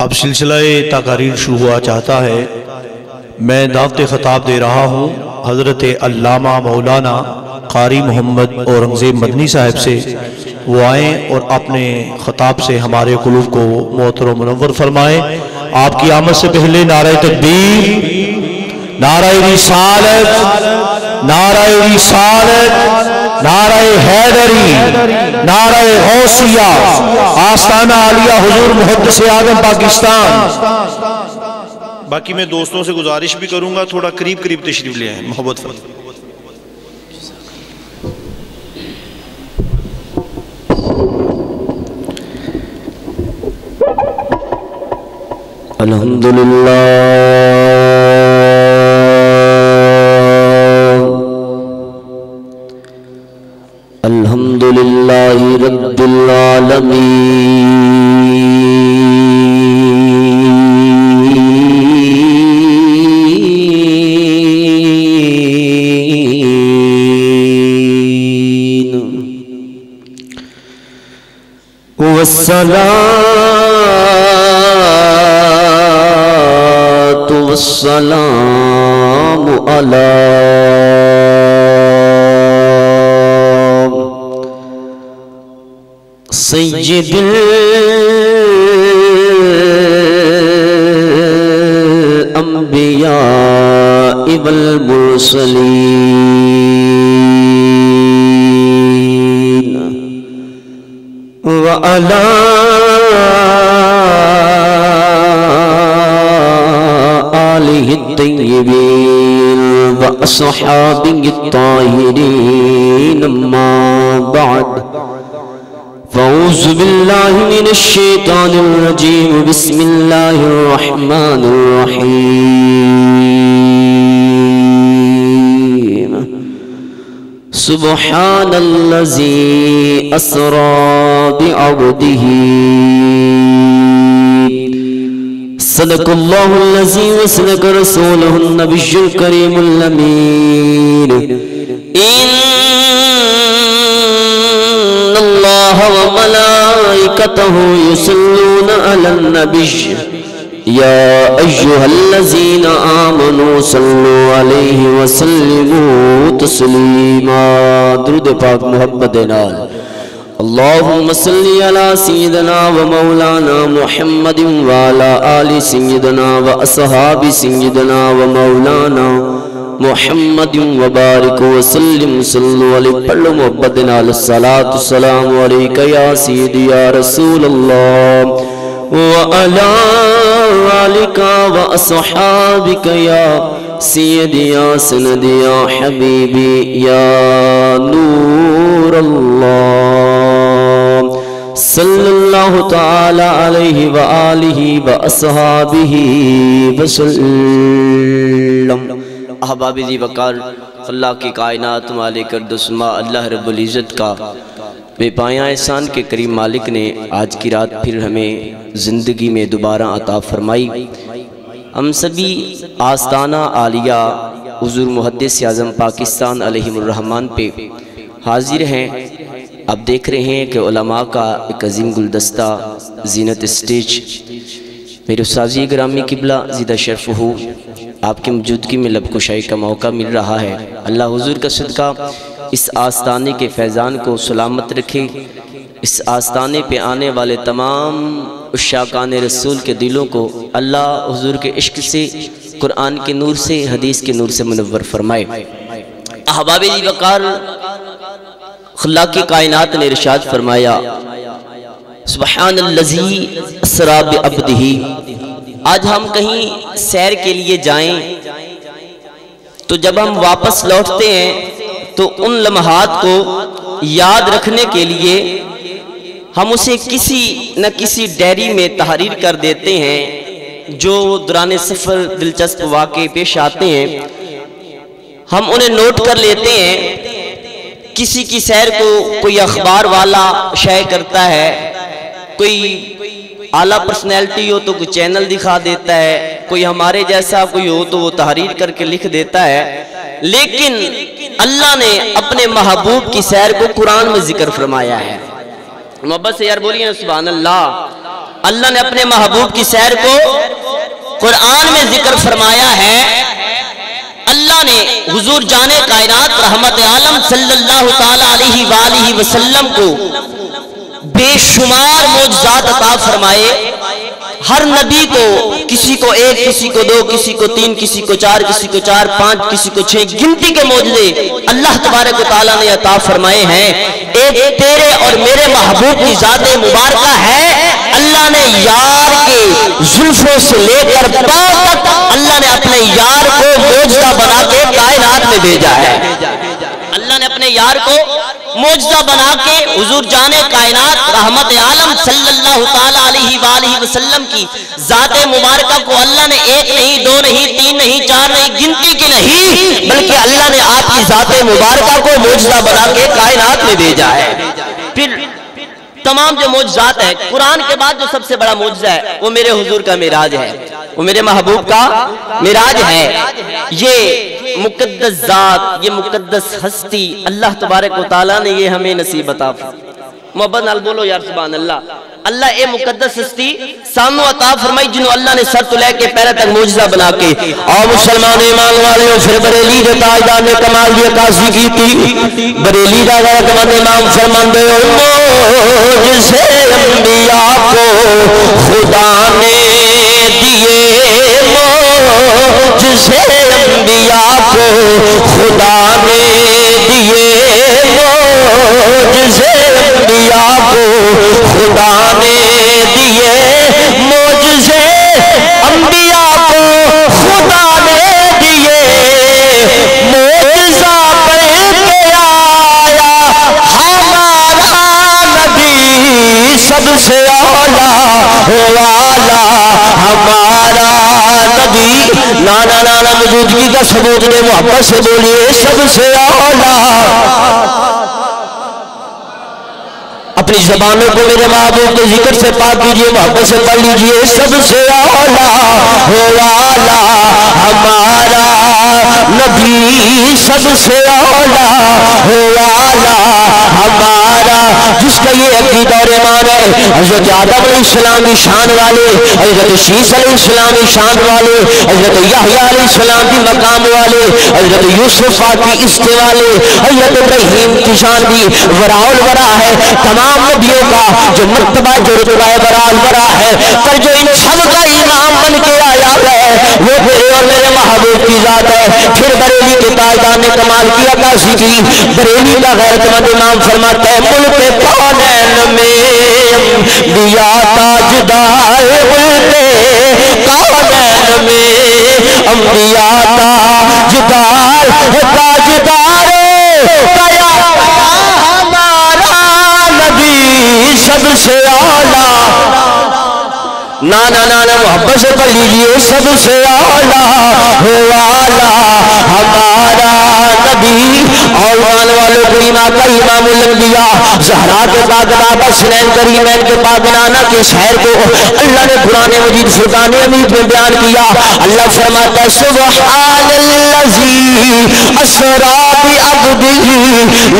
اب سلسلہ تقاریر شروع ہوا چاہتا ہے۔ میں دعوت خطاب دے رہا ہوں حضرت علامہ مولانا قاری محمد اورنگزیب مدنی صاحب سے، وہ آئیں اور اپنے خطاب سے ہمارے قلوب کو معطر و منور فرمائیں۔ آپ کی آمد سے پہلے نعرہ تکبیر، نعرہ رسالت، نعرہ رسالت، نعرہ حیدری، نعرہ غوثیہ، آستانہ عالیہ حضور محدث اعظم پاکستان۔ باقی میں دوستوں سے گزارش بھی کروں گا تھوڑا قریب تشریف لے آئیں، محبت فرمائیں۔ الحمدللہ الحمدللہ رب العالمین والسلام علی سید الانبیاء والمرسلین وعلی الطيبين وأصحابه الطاهرين أما بعد فأعوذ بالله من الشيطان الرجيم بسم الله الرحمن الرحيم سبحان الذي أسرى بعبده صدق الله الذي وصدق رسوله النبي الكريم الأمين إن الله وملائكته يصلون على النبي يا أيها الذين آمنوا صلوا عليه وسلموا تسليما درود پاک محمد نال اللهم صل على سيدنا ومولانا محمد وعلى آل سيدنا وأصحاب سيدنا ومولانا محمد وبارك وسلم صلوا عليه پڑھو محبت نال الصلاة والسلام عليك يا سيدي يا رسول الله وعلى آلك وأصحابك يا سيدي يا سندي يا حبيبي يا نور الله صلی اللہ تعالی علیہ وآلہ وآصحابہ وسلم۔ احباب ذی وقار، اللہ کی کائنات مالک اردسما اللہ رب العزت کا بے پایاں احسان کے کریم مالک نے آج کی رات پھر ہمیں زندگی میں دوبارہ عطا فرمائی۔ ہم سبھی آستانہ عالیہ حضور محدث اعظم پاکستان علیہم الرحمن پہ حاضر ہیں۔ آپ دیکھ رہے ہیں کہ علماء کا ایک عظیم گلدستہ زینت اسٹیج، میرے استاذ گرامی قبلہ زیدہ شرف ہو، آپ کی موجودگی میں لب کشائی کا موقع مل رہا ہے۔ اللہ حضور کا صدقہ اس آستانے کے فیضان کو سلامت رکھے، اس آستانے پہ آنے والے تمام عشاقان رسول کے دلوں کو اللہ حضور کے عشق سے، قرآن کے نور سے، حدیث کے نور سے منور فرمائے۔ احباب ذی وقار، خلا کی کائنات نے ارشاد فرمایا سبحان الذی اسری بعبدہ۔ آج ہم کہیں سیر کے لیے جائیں تو جب ہم واپس لوٹتے ہیں تو ان لمحات کو یاد رکھنے کے لیے ہم اسے کسی نہ کسی ڈائری میں تحریر کر دیتے ہیں، جو دوران سفر دلچسپ واقعے پیش آتے ہیں ہم انہیں نوٹ کر لیتے ہیں۔ کسی کی سیر کو کوئی اخبار والا شائع کرتا ہے، کوئی اعلیٰ پرسنالٹی ہو تو کوئی چینل دکھا دیتا ہے، کوئی ہمارے جیسا کوئی ہو تو وہ تحریر کر کے لکھ دیتا ہے، لیکن اللہ نے اپنے محبوب کی سیر کو قرآن میں ذکر فرمایا ہے۔ محبت سے یار بولیے سبحان اللہ۔ اللہ نے اپنے محبوب کی سیر کو قرآن میں ذکر فرمایا ہے۔ اللہ نے حضور جان کائنات رحمت عالم صلی اللہ تعالی علیہ وآلہ وسلم کو بے شمار معجزات عطا فرمائے۔ ہر نبی کو کسی کو ایک، کسی کو دو، کسی کو تین، کسی کو چار، کسی کو چار پانچ، کسی کو چھ گنتی کے معجزے اللہ تبارک و تعالیٰ نے عطا فرمائے ہیں۔ ایک تیرے اور میرے محبوب کی ذات مبارکہ ہے، اللہ نے یار کے زلفوں سے لے کر پاؤں تک اللہ نے اپنے یار کو معجزہ بنا کے کائنات میں بھیجا ہے۔ اللہ نے اپنے یار کو معجزہ بنا کے حضور جان کائنات رحمت عالم صلی اللہ تعالی علیہ وآلہ وسلم کی ذات مبارکہ کو اللہ نے ایک نہیں، دو نہیں، تین نہیں، چار نہیں، گنتی کی نہیں، بلکہ اللہ نے آپ کی ذات مبارکہ کو معجزہ بنا کے کائنات میں بھیجا ہے۔ پھر تمام جو معجزات ہیں، قرآن کے بعد جو سب سے بڑا معجزہ ہے وہ میرے حضور کا معراج ہے، وہ میرے محبوب کا معراج ہے۔ یہ مقدس ذات، یہ مقدس ہستی اللہ تبارک و تعالیٰ نے یہ ہمیں نصیب عطا فرمائی۔ محبت نال بولو یار سبحان اللہ۔ اللہ اے مقدس ہستی سامنے عطا فرمائی جنہوں اللہ نے سر تو لے کے پیرے تک معجزہ بنا کے اور مسلمان ایمان والے پھر بریلی دے تاجدار نے کمال دی عکاسی کی تھی۔ بریلی دا غیرتمند امام فرماندے معجزے انبیاء کو خدا نے دیے، معجزے انبیاء کو خدا نے دیے، معجزے انبیاء کو خدا نے دیے، معجزے انبیاء کو خدا نے دیے، معجزہ پڑھ کے آیا ہمارا نبی سب سے اعلیٰ والا ہمارا نبی۔ نانا نانا موجودگی کا ثبوت دے، محبت سے بولیے سب سے اعلیٰ۔ اپنی زبانوں کو میرے محبوب کے ذکر سے پاک کیجئے، محبت سے پڑھ لیجئے سب سے اعلیٰ والا ہمارا نبی، سب سے اعلیٰ والا ہمارا، جس کا یہ عقیدہ اور ایمان ہے۔ حضرت آدم علیہ السلام کی شان والے، حضرت شیس علیہ السلام کی شان والے، حضرت یحییٰ علیہ السلام کی مقام والے، حضرت یوسف کی عزت والے، حضرت ابراہیم کی شان بھی ورا الورا ہے۔ تمام نبیوں کا جو مرتبہ جو رتبہ ورا الورا ہے، پر جو ان سب کا امام بن کے آیا ہے وہ میرے اور میرے محبوب کی ذات ہے۔ پھر بریلی کے تاجدار نے کمال کی عکاسی کی۔ بریلی کا غیرتمند امام فرماتا ہے ملک کونین میں انبیاء تاجدار، ملک کونین میں انبیاء تاجدار، تاجدار قیا ہمارا نبی سب سے اعلیٰ۔ نانا نانا محبت سے پڑھ لیجئے سب سے اعلیٰ والا ہمارا نبی۔ اور ایمان والوں کو امام کا امام الانبیاء زہرا کے پاک بابا سنین کریمین کے پاک نانا کے شہر کو اللہ نے قرآن مجید فرقان حمید میں بیان کیا۔ اللہ فرماتا ہے سبحان الذی اسری بعبدہ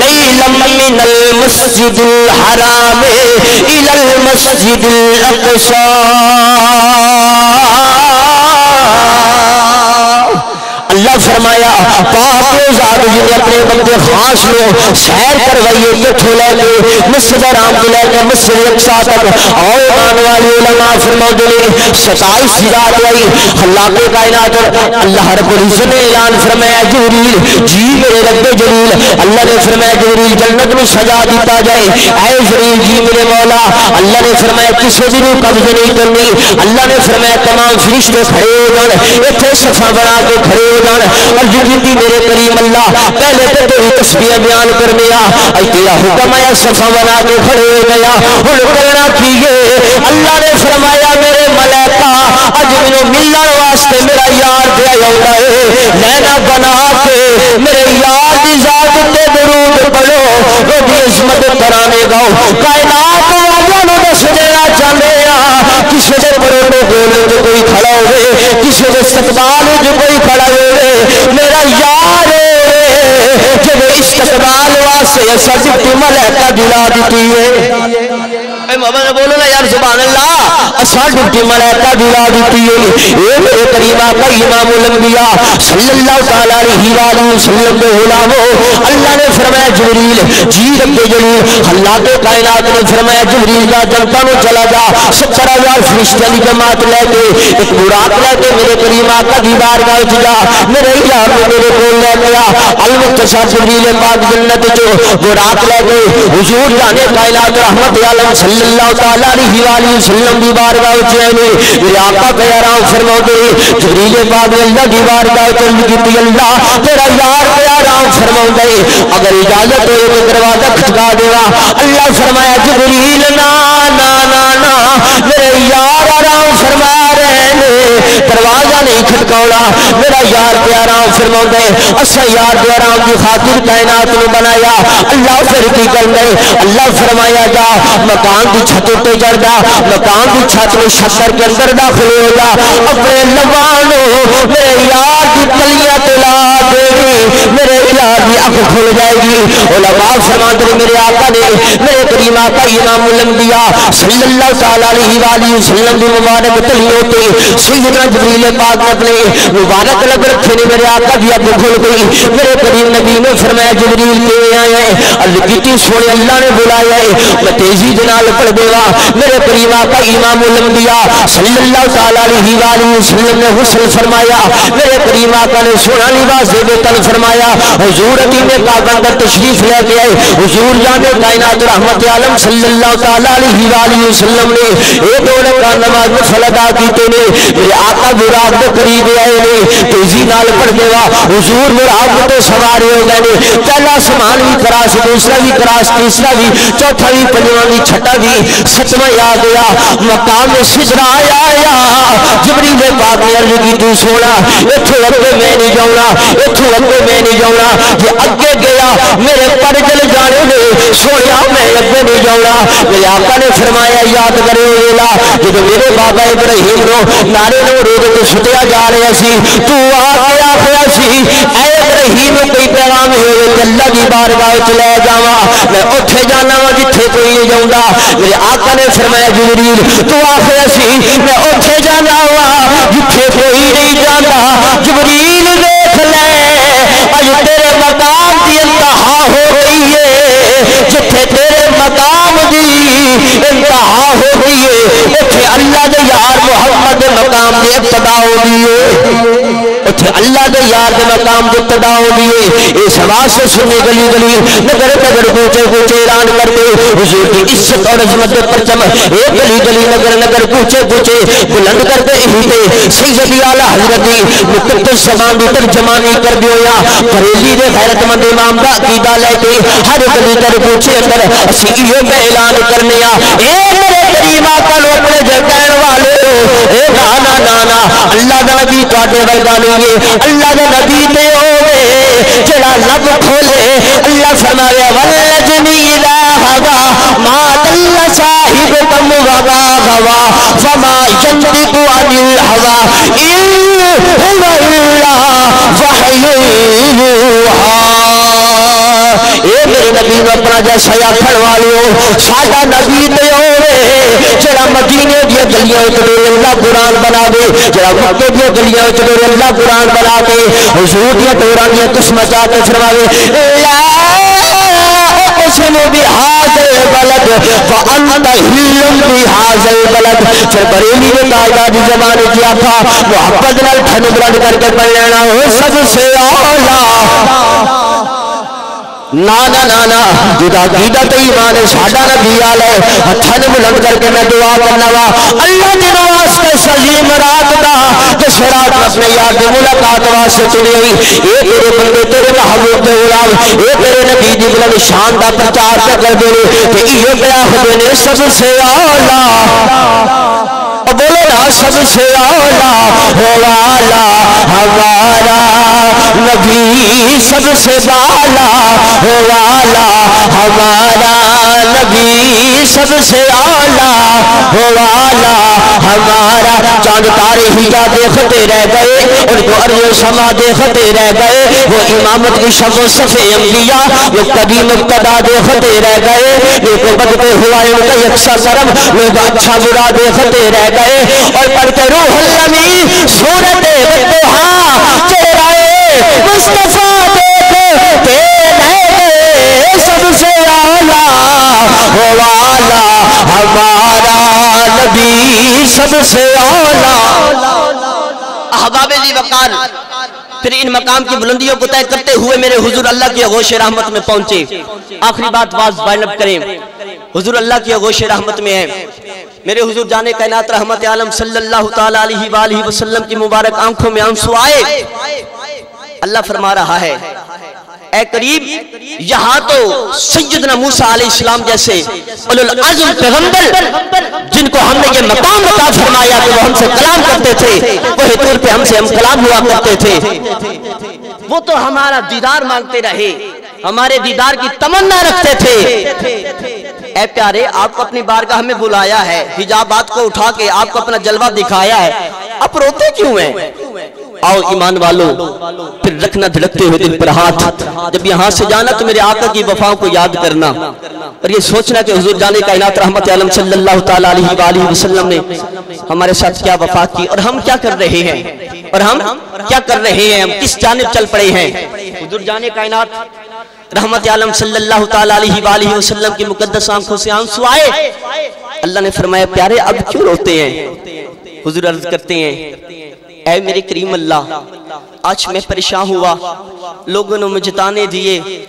لیلا من المسجد الحرام الی المسجد الاقصی۔ اللہ فرمایا پاک ذات جن اپنے بندے خاص لو سیر کروائیے کتھوں لے کے مسجد حرام کو لے کے مسجد اقصی تک۔ اور ایمان والے علماء فرماتے ہیں 27 رات ہوئی خلاق کائنات اللہ رب العزت نے اعلان فرمایا جبریل جی میرے رب جلیل، اللہ نے فرمایا جبریل جنت میں سجا دیتا جائے، اے جبریل جی میرے مولا، اللہ نے فرمایا کسی بھی روح قبض نہیں کرنی، اللہ نے فرمایا تمام فرشتے کھڑے ہو جان، اتنے صفحہ بنا کے کھڑے ہو جان، اور جنتی میرے کریم اللہ پہلے تو تیری تسبیح بیان کرنے اے تیرا حکم آیا صفحہ بنا کے کھڑے ہو گیا، ہن کرنا کیے؟ اللہ نے فرمایا میرے ملائکہ اج مینوں ملن واسطے میرا یار تے آوندا ہے، لینا بنا کے میرے یار دی ذات تے درود پڑھو، وہ دی عظمت ترانے گاؤ، کائنات والوں نوں دس دینا چاہندے ہاں کسے دے پروٹوکول وچ کوئی کھڑا ہوئے، کسے دے استقبال وچ کوئی کھڑا ہوئے، میرا یار جب استقبال واسطے ایسا جبتی ملائکہ دلا دیتی ہے۔ اے محمد بولو نا یار سبحان اللہ، اساں ڈٹی ملائکہ دلا دیتی ہے اے میرے کریم آقا امام الانبیاء صلی اللہ تعالی علیہ وآلہ وسلم کے غلامو اللہ نے فرمایا جبریل جی رب جلیل اللہ کے کائنات نے فرمایا جبریل کا جنتا میں چلا جا 70,000 فرشتوں کی جماعت لے کے ایک براق لے کے میرے کریم آقا دی بارگاہ وچ جا میرے یار نے میرے کول لے گیا المختصر جبریل پاک جنت چو براق لے کے حضور جانے کائنات رحمت عالم صلی اللہ تعالی علیہ وآلہ وسلم دی بارگاہ وچ آئے میرے آقا پیارا فرماؤ دے جبریل پاک نے اللہ دی بارگاہ وچ کیتی اللہ تیرا یار پیارا فرماؤ دے اگر اجازت ہو تو دروازہ کھٹکا دیوا اللہ فرمایا جبریل نا نا نا نا میرے یار آرام فرما رہے نے دروازہ نہیں کھٹکاؤنا میرا یار پیارا فرما دے اسا یار پیارا کی خاطر کائنات نے بنایا اللہ پھر کی کرنے اللہ فرمایا جا مکان کی چھتوں پہ چڑھ جا مکان کی چھت میں شکر کے اندر داخل ہو جا اپنے لبانوں میرے یار کی کلیاں تلا دے گی میرے یار کی آنکھ کھل جائے گی علماء فرماتے ہیں میرے آقا نے میرے کریم آقا امام الانبیاء صلی اللہ تعالی علیہ وآلہ وسلم کی مبارک تلیوں پہ سیدنا جبریل پاک نے اپنے مبارک لگ رکھے نے میرے آقا کی آنکھ کھل گئی میرے کریم نبی نے فرمایا جبریل کے آئے ہیں اللہ کی سونے اللہ نے بلایا ہے میں تیزی جنال پڑھ دے گا میرے کریم آقا امام الانبیاء صلی اللہ تعالی علیہ وآلہ وسلم نے غسل فرمایا میرے کریم آقا نے سونا لباس دے دے تن فرمایا حضور حتیم پاک اندر تشریف لے کے آئے حضور جانے کائنات رحمت عالم صلی اللہ تعالی علیہ وآلہ وسلم نے ایک دو رکعت نماز میں فلدا کیتے نے میرے آقا براق کے قریب آئے نے تیزی نال پڑھ دے گا حضور براق تو سوارے ہو گئے نے پہلا سامان بھی کراس دوسرا بھی کراس تیسرا بھی چوتھا بھی پنجواں بھی چھٹا بھی ستواں آ گیا مقام سجرا آیا جبریل پاک نے عرض کی تو سونا اتھوں اگے میں نہیں جاؤنا اتھوں اگے میں نہیں جاؤنا یہ اگے گیا میرے پر جل جانے نے سویا میں اگے نہیں جاؤنا میرے آقا نے فرمایا یاد کرے ویلا جب میرے بابا ابراہیم نو نارے نو روز تو ستیا جا رہا سی تو آ کے آخیا سی اے ابراہیم کوئی پیغام ہوئے اللہ کی بارگاہ چ لے جاواں میں اوتھے جانا وا جتھے کوئی نہیں جاوندا میرے آقا نے فرمایا جبریل تو آخیا سی میں اوتھے جانا وا جتھے کوئی نہیں جاندا جبریل دیکھ لے اج تیرے مقام کی انتہا ہو گئی ہے جتھے تیرے مقام دی انتہا ہو گئی ہے اتھے اللہ دے یار محمد دے مقام دی ابتدا ہو گئی ہے اتھے اللہ دے یار دے مقام دی ابتدا ہو گئی ہے اس آواز سے سنے گلی گلی نگر نگر کوچے کوچے اعلان کرتے حضور کی عزت اور عظمت دے پرچم ایک گلی گلی نگر نگر کوچے کوچے بلند کرتے ہی سیدی اعلی حضرت مقدس زبان دی ترجمانی کر دیو یا بریلی دے غیرت مند امام دا عقیدہ لے کے ہر گلی در کوچے اندر اسی یہ اعلان کرنے اے میرے کریم آقا لو اپنے جگہن والے اے نانا نانا اللہ دا نبی تواڈے ورگا نہیں ہے اللہ دا نبی تے ہوے جڑا لب کھولے اللہ فرمایا والذنی لا ہوا ما دل صاحبکم وما غوا فما ينطق عن الهوى ان هو الا وحی یوحی اے میرے نبی نو اپنا جیسا آکھن والو ساڈا نبی تے ہوے جڑا مدینے دی گلیاں وچ اللہ قرآن بنا دے جڑا مکے دی گلیاں وچ اللہ قرآن بنا دے حضور دی ٹوراں دی قسمت چا کے فرماوے لا اقسم بهذا البلد وانت حل بهذا البلد پھر بریلی نے تاجدار زمانے کی آقا محبت نال تھن بلند کر کے پڑھ لینا ہو سب سے اعلی نانا نانا جدا عقیدت ایمان ساڈا نبی آلے ہتھن بلند کر کے میں دعا کرنا وا اللہ دے واسطے سلیم رات دا جس رات اپنے یار دی ملاقات واسطے چلی ہوئی اے تیرے بندے تیرے محبوب دے غلام اے تیرے نبی دی بلند شان دا پرچار کر دے تے ایو بیان دے نے سب سے اعلی بولو نا سب سے اعلی والا ہمارا نبی سب سے بالا والا ہمارا نبی سب سے اعلی والا ہمارا چاند تارے ہی کیا دیکھتے رہ گئے ان کو ارض و سما دیکھتے رہ گئے وہ امامت کی شب و صف انبیاء وہ کبھی مقتدا دیکھتے رہ گئے وہ بدتے ہوا ان کا یکساں کرم لوگ اچھا برا دیکھتے رہ گئے اور پڑھتے روح الامین سورت والضحا چہرہ مصطفیٰ دیکھتے سب سے اعلیٰ ہو والا ہمارا نبی سب سے اعلیٰ احباب ذی وقار پھر ان مقام کی بلندیوں کو طے کرتے ہوئے میرے حضور اللہ کی آغوش رحمت میں پہنچے آخری بات واز وائنڈ اپ کریں حضور اللہ کی آغوش رحمت میں ہے میرے حضور جانے کائنات رحمت عالم صلی اللہ تعالیٰ علیہ وآلہ وسلم کی مبارک آنکھوں میں آنسو آئے اللہ فرما رہا ہے اے قریب یہاں تو سیدنا موسیٰ علیہ السلام جیسے اولو العزم پیغمبر جن کو ہم نے یہ مقام عطا فرمایا کہ وہ ہم سے کلام کرتے تھے وہی طور پہ ہم سے ہم کلام ہوا کرتے تھے وہ تو ہمارا دیدار مانگتے رہے ہمارے دیدار کی تمنا رکھتے تھے اے پیارے آپ کو اپنی بارگاہ میں بلایا ہے حجابات کو اٹھا کے آپ کو اپنا جلوہ دکھایا ہے اب روتے کیوں ہیں آؤ ایمان والو پھر رکھنا دھڑکتے ہوئے دل پر ہاتھ جب یہاں سے جانا تو میرے آقا کی وفاؤں کو یاد کرنا اور یہ سوچنا کہ حضور جانے کائنات رحمت عالم صلی اللہ تعالیٰ علیہ وآلہ وسلم نے ہمارے ساتھ کیا وفا کی اور ہم کیا کر رہے ہیں اور ہم کیا کر رہے ہیں ہم کس جانب چل پڑے ہیں حضور جانے کائنات رحمت عالم صلی اللہ تعالیٰ علیہ وآلہ وسلم کی مقدس آنکھوں سے آنسو آئے اللہ نے فرمایا پیارے اب کیوں روتے ہیں حضور عرض کرتے ہیں اے میرے کریم اللہ آج میں پریشان ہوا لوگوں نے مجھے تانے دیے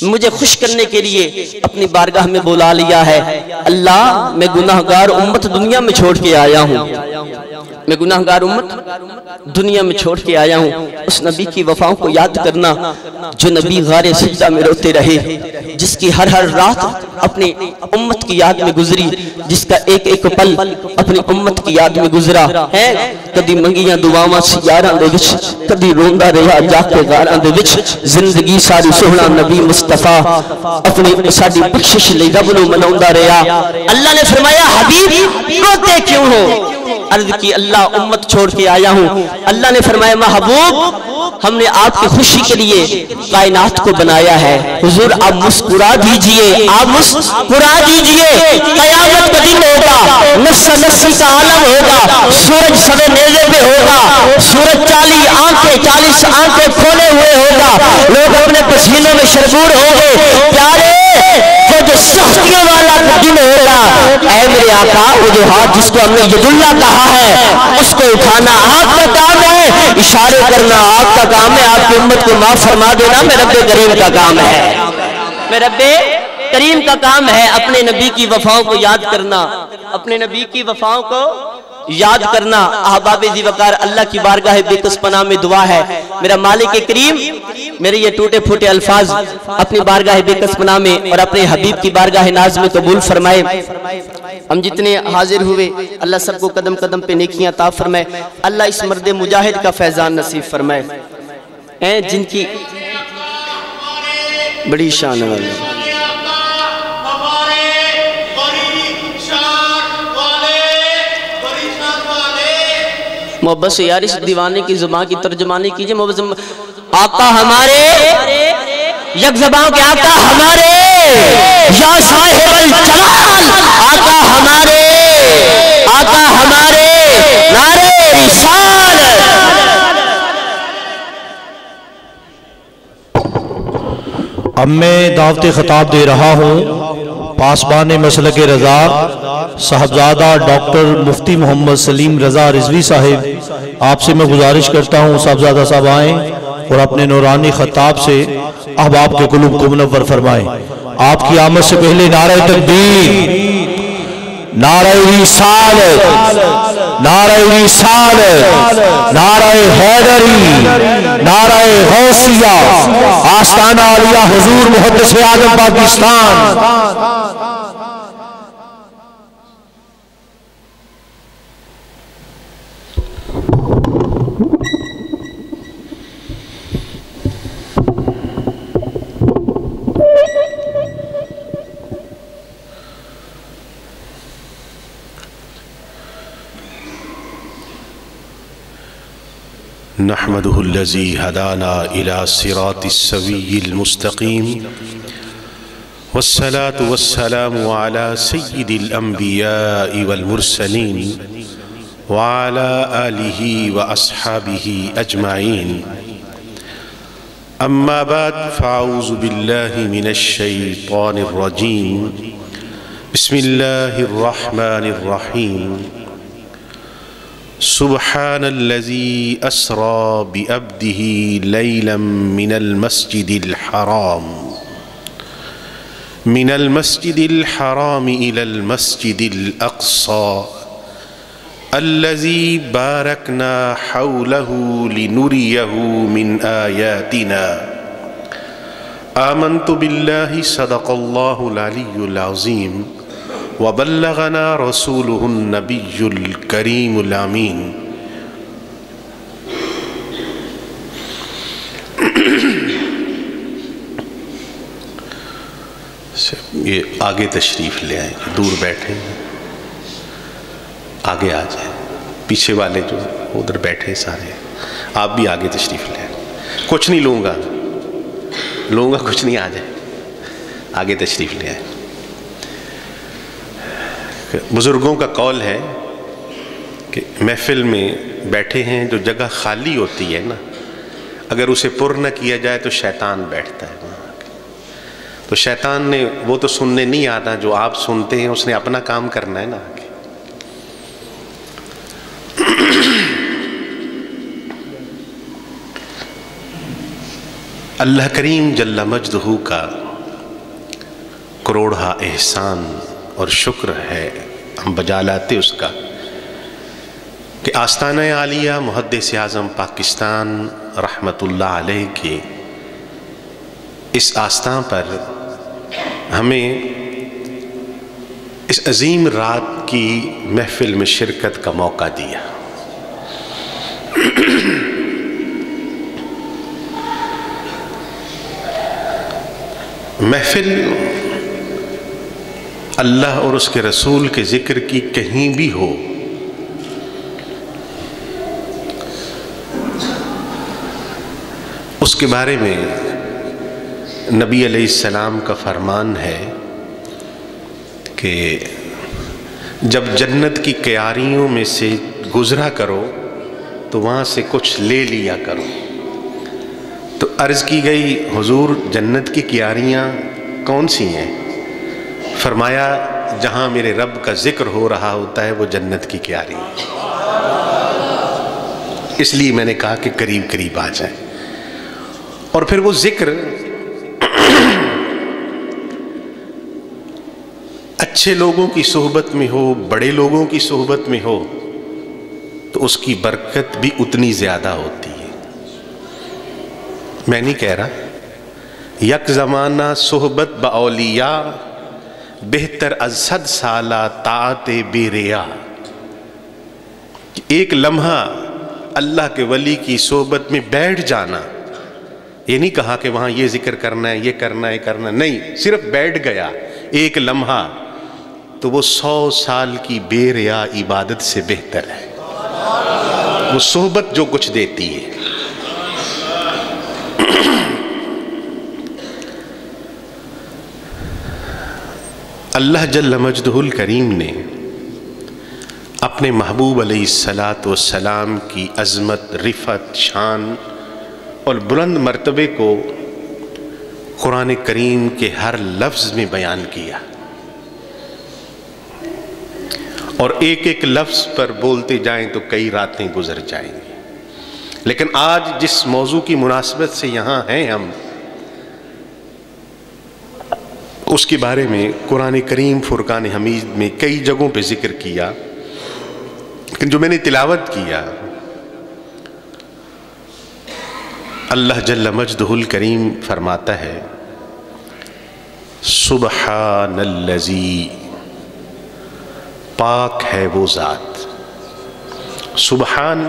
مجھے خوش کرنے کے لیے اپنی بارگاہ میں بلا لیا ہے اللہ میں گناہگار امت دنیا میں چھوڑ کے آیا ہوں میں گناہگار امت دنیا میں چھوڑ کے آیا ہوں اس نبی کی وفاؤں کو یاد کرنا جو نبی غار سجدہ میں روتے رہے جس کی ہر رات اپنی امت کی یاد میں گزری جس کا ایک ایک پل اپنی امت کی یاد میں گزرا ہے کدی منگیاں دعاواں سیاراں دے وچ کدی روندا رہا جا کے غاراں دے وچ زندگی ساری سوہنا نبی مصطفیٰ اپنی ساری بخشش لئی رب نو مناوندا رہا اللہ نے فرمایا حبیب روتے کیوں ہو عرض کی اللہ امت چھوڑ کے آیا ہوں اللہ نے فرمایا محبوب ہم نے آپ کی خوشی کے لیے کائنات کو بنایا ہے حضور آپ مسکرا دیجئے قیامت کا دن ہوگا نفس نفسی کا عالم ہوگا سورج سوے نیزے پہ ہوگا سورج 40 آنکھیں کھولے ہوئے ہوگا لوگ اپنے پسینوں میں شربور ہوگے پیارے وہ جو سختیوں والا دن ہوگا اے میرے آقا وہ جو ہاتھ جس کو ہم نے ید اللہ کہا ہے اس کو اٹھانا آپ کا کام ہے اشارے کرنا آپ کا کام ہے آپ کی امت کو معاف فرما دینا میں رب کریم کا کام ہے میں رب کریم کا کام ہے اپنے نبی کی وفاؤں کو یاد کرنا اپنے نبی کی وفاؤں کو یاد کرنا احباب ذی وقار اللہ کی بارگاہ بے کس پناہ میں دعا ہے میرا مالک کریم میرے یہ ٹوٹے پھوٹے الفاظ اپنی بارگاہ بے کس پناہ میں اور اپنے حبیب کی بارگاہ ناز میں قبول فرمائے ہم جتنے حاضر ہوئے اللہ سب کو قدم قدم پہ نیکیاں عطا فرمائے اللہ اس مرد مجاہد کا فیضان نصیب فرمائے جن کی بڑی شان ہے محبت سے یار اس دیوانے کی زبان کی ترجمانی کیجئے محبت سے آقا ہمارے یک زبان کے آقا ہمارے یا صاحب الجلال آقا ہمارے نعرہ رسالت اب میں دعوت خطاب دے رہا ہوں پاسبان مسلک رضا صاحبزادہ ڈاکٹر مفتی محمد سلیم رضا رضوی صاحب آپ سے میں گزارش کرتا ہوں صاحبزادہ صاحب آئیں اور اپنے نورانی خطاب سے احباب کے قلوب کو منور فرمائیں آپ کی آمد سے پہلے نعرہ تکبیر نعرہ رسالت نعرہ حیدری نعرہ غوثیہ آستانہ علیہ حضور محدث اعظم پاکستان نحمده الذي هدانا إلى صراط السوي المستقيم والصلاة والسلام على سيد الأنبياء والمرسلين وعلى آله وأصحابه أجمعين. أما بعد فأعوذ بالله من الشيطان الرجيم. بسم الله الرحمن الرحيم. سبحان الذي أسرى بعبده ليلا من المسجد الحرام إلى المسجد الأقصى الذي باركنا حوله لنريه من آياتنا. آمنت بالله صدق الله العلي العظيم وبلغنا رسوله النبي الكريم الأمين. یہ آگے تشریف لے آئیں، دور بیٹھے آگے آ جائیں، پیچھے والے جو ادھر بیٹھے سارے آپ بھی آگے تشریف لے آئیں. کچھ نہیں لوں گا کچھ نہیں، آ جائیں آگے تشریف لے آئیں. بزرگوں کا قول ہے کہ محفل میں بیٹھے ہیں، جو جگہ خالی ہوتی ہے نا، اگر اسے پر نہ کیا جائے تو شیطان بیٹھتا ہے. تو شیطان نے وہ تو سننے نہیں آتا جو آپ سنتے ہیں، اس نے اپنا کام کرنا ہے نا. اللہ کریم جل مجدہ کا کروڑا احسان اور شکر ہے، ہم بجا لاتے اس کا، کہ آستانہ عالیہ محدث اعظم پاکستان رحمت اللہ علیہ کے اس آستان پر ہمیں اس عظیم رات کی محفل میں شرکت کا موقع دیا. محفل اللہ اور اس کے رسول کے ذکر کی کہیں بھی ہو، اس کے بارے میں نبی علیہ السلام کا فرمان ہے کہ جب جنت کی کیاریوں میں سے گزرا کرو تو وہاں سے کچھ لے لیا کرو. تو عرض کی گئی حضور جنت کی کیاریاں کون سی ہیں؟ فرمایا جہاں میرے رب کا ذکر ہو رہا ہوتا ہے وہ جنت کی کیاری ہے. اس لیے میں نے کہا کہ قریب قریب آ جائیں. اور پھر وہ ذکر اچھے لوگوں کی صحبت میں ہو، بڑے لوگوں کی صحبت میں ہو تو اس کی برکت بھی اتنی زیادہ ہوتی ہے. میں نہیں کہہ رہا یک زمانہ صحبت با اولیاء بہتر از 100 سالہ طاعت بے ریا. ایک لمحہ اللہ کے ولی کی صحبت میں بیٹھ جانا، یہ نہیں کہا کہ وہاں یہ ذکر کرنا ہے، یہ کرنا ہے، کرنا نہیں، صرف بیٹھ گیا ایک لمحہ، تو وہ 100 سال کی بے ریا عبادت سے بہتر ہے. وہ صحبت جو کچھ دیتی ہے. اللہ جل مجدہ الکریم نے اپنے محبوب علیہ السلام کی عظمت، رفعت، شان اور بلند مرتبے کو قرآن کریم کے ہر لفظ میں بیان کیا. اور ایک ایک لفظ پر بولتے جائیں تو کئی راتیں گزر جائیں گی. لیکن آج جس موضوع کی مناسبت سے یہاں ہیں ہم، اس کے بارے میں قرآن کریم فرقان حمید میں کئی جگہوں پہ ذکر کیا، لیکن جو میں نے تلاوت کیا، اللہ جل مجدہ الکریم فرماتا ہے سبحان الذی، پاک ہے وہ ذات. سبحان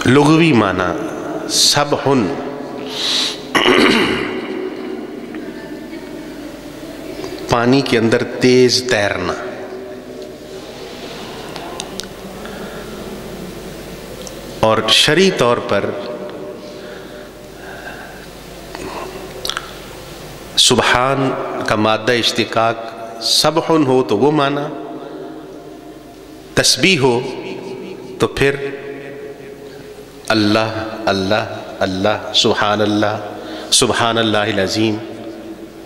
لغوی معنی سبحن، پانی کے اندر تیز تیرنا. اور شرعی طور پر سبحان کا مادہ اشتقاق سبح ہو تو وہ معنی، تسبیح ہو تو پھر اللہ اللہ اللہ، سبحان اللہ العظیم،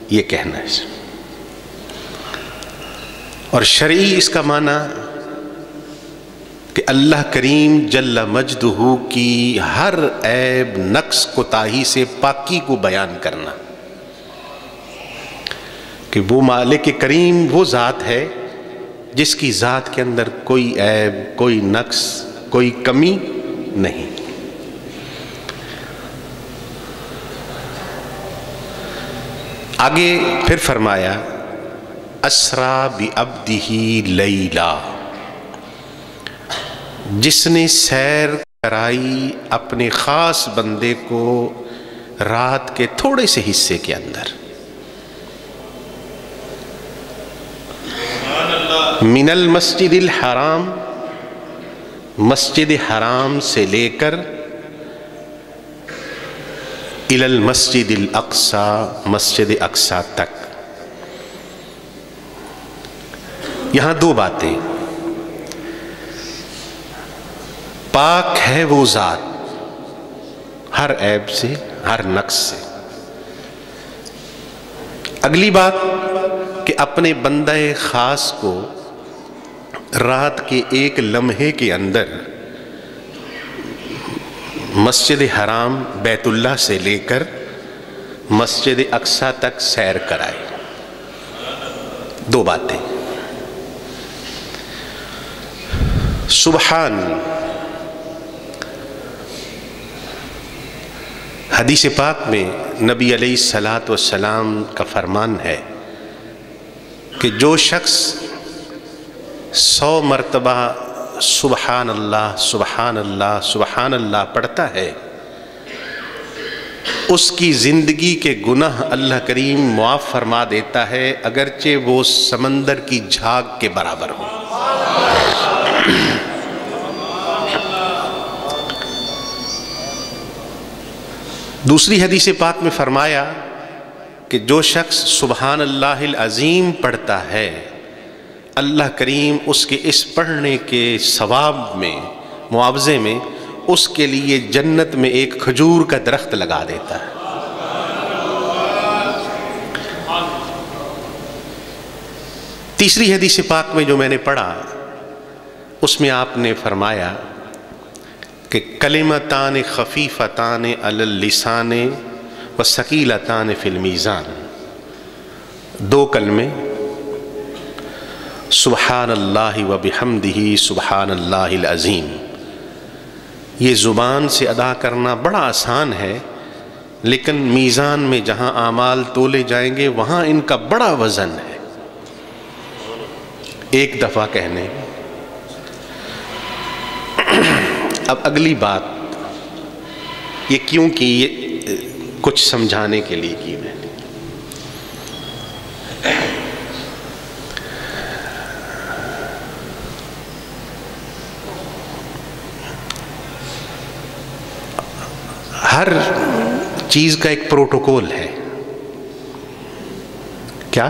یہ کہنا ہے۔ اور شرعی اس کا معنی کہ اللہ کریم جل مجدہ کی ہر عیب نقص کوتاہی سے پاکی کو بیان کرنا، کہ وہ مالک کریم وہ ذات ہے جس کی ذات کے اندر کوئی عیب، کوئی نقص، کوئی کمی نہیں۔ آگے پھر فرمایا اسرا بعبدہ لیلا، جس نے سیر کرائی اپنے خاص بندے کو رات کے تھوڑے سے حصے کے اندر، من المسجد الحرام، مسجد حرام سے لے کر الی المسجد الاقصی، مسجد اقصی تک۔ یہاں دو باتیں، پاک ہے وہ ذات ہر عیب سے، ہر نقص سے۔ اگلی بات کہ اپنے بندہ خاص کو رات کے ایک لمحے کے اندر مسجد حرام بیت اللہ سے لے کر مسجد اقصی تک سیر کرائے۔ دو باتیں، سبحان، حدیث پاک میں نبی علیہ السلام کا فرمان ہے کہ جو شخص 100 مرتبہ سبحان اللہ سبحان اللہ سبحان اللہ پڑھتا ہے، اس کی زندگی کے گناہ اللہ کریم معاف فرما دیتا ہے، اگرچہ وہ سمندر کی جھاگ کے برابر ہو۔ دوسری حدیث پاک میں فرمایا کہ جو شخص سبحان اللہ العظیم پڑھتا ہے، اللہ کریم اس کے اس پڑھنے کے ثواب میں، معاوضے میں، اس کے لیے جنت میں ایک کھجور کا درخت لگا دیتا ہے۔ تیسری حدیث پاک میں جو میں نے پڑھا، اس میں آپ نے فرمایا کہ کلمتان خفیفتان علی اللسان و ثقیلتان فی المیزان، دو کلمے، سبحان اللہ و بحمدہ سبحان اللہ العظیم، یہ زبان سے ادا کرنا بڑا آسان ہے، لیکن میزان میں جہاں اعمال تولے جائیں گے وہاں ان کا بڑا وزن ہے۔ ایک دفعہ کہنے۔ اب اگلی بات یہ کیوں کی، یہ کچھ سمجھانے کے لیے کی میں نے۔ ہر چیز کا ایک پروٹوکول ہے، کیا؟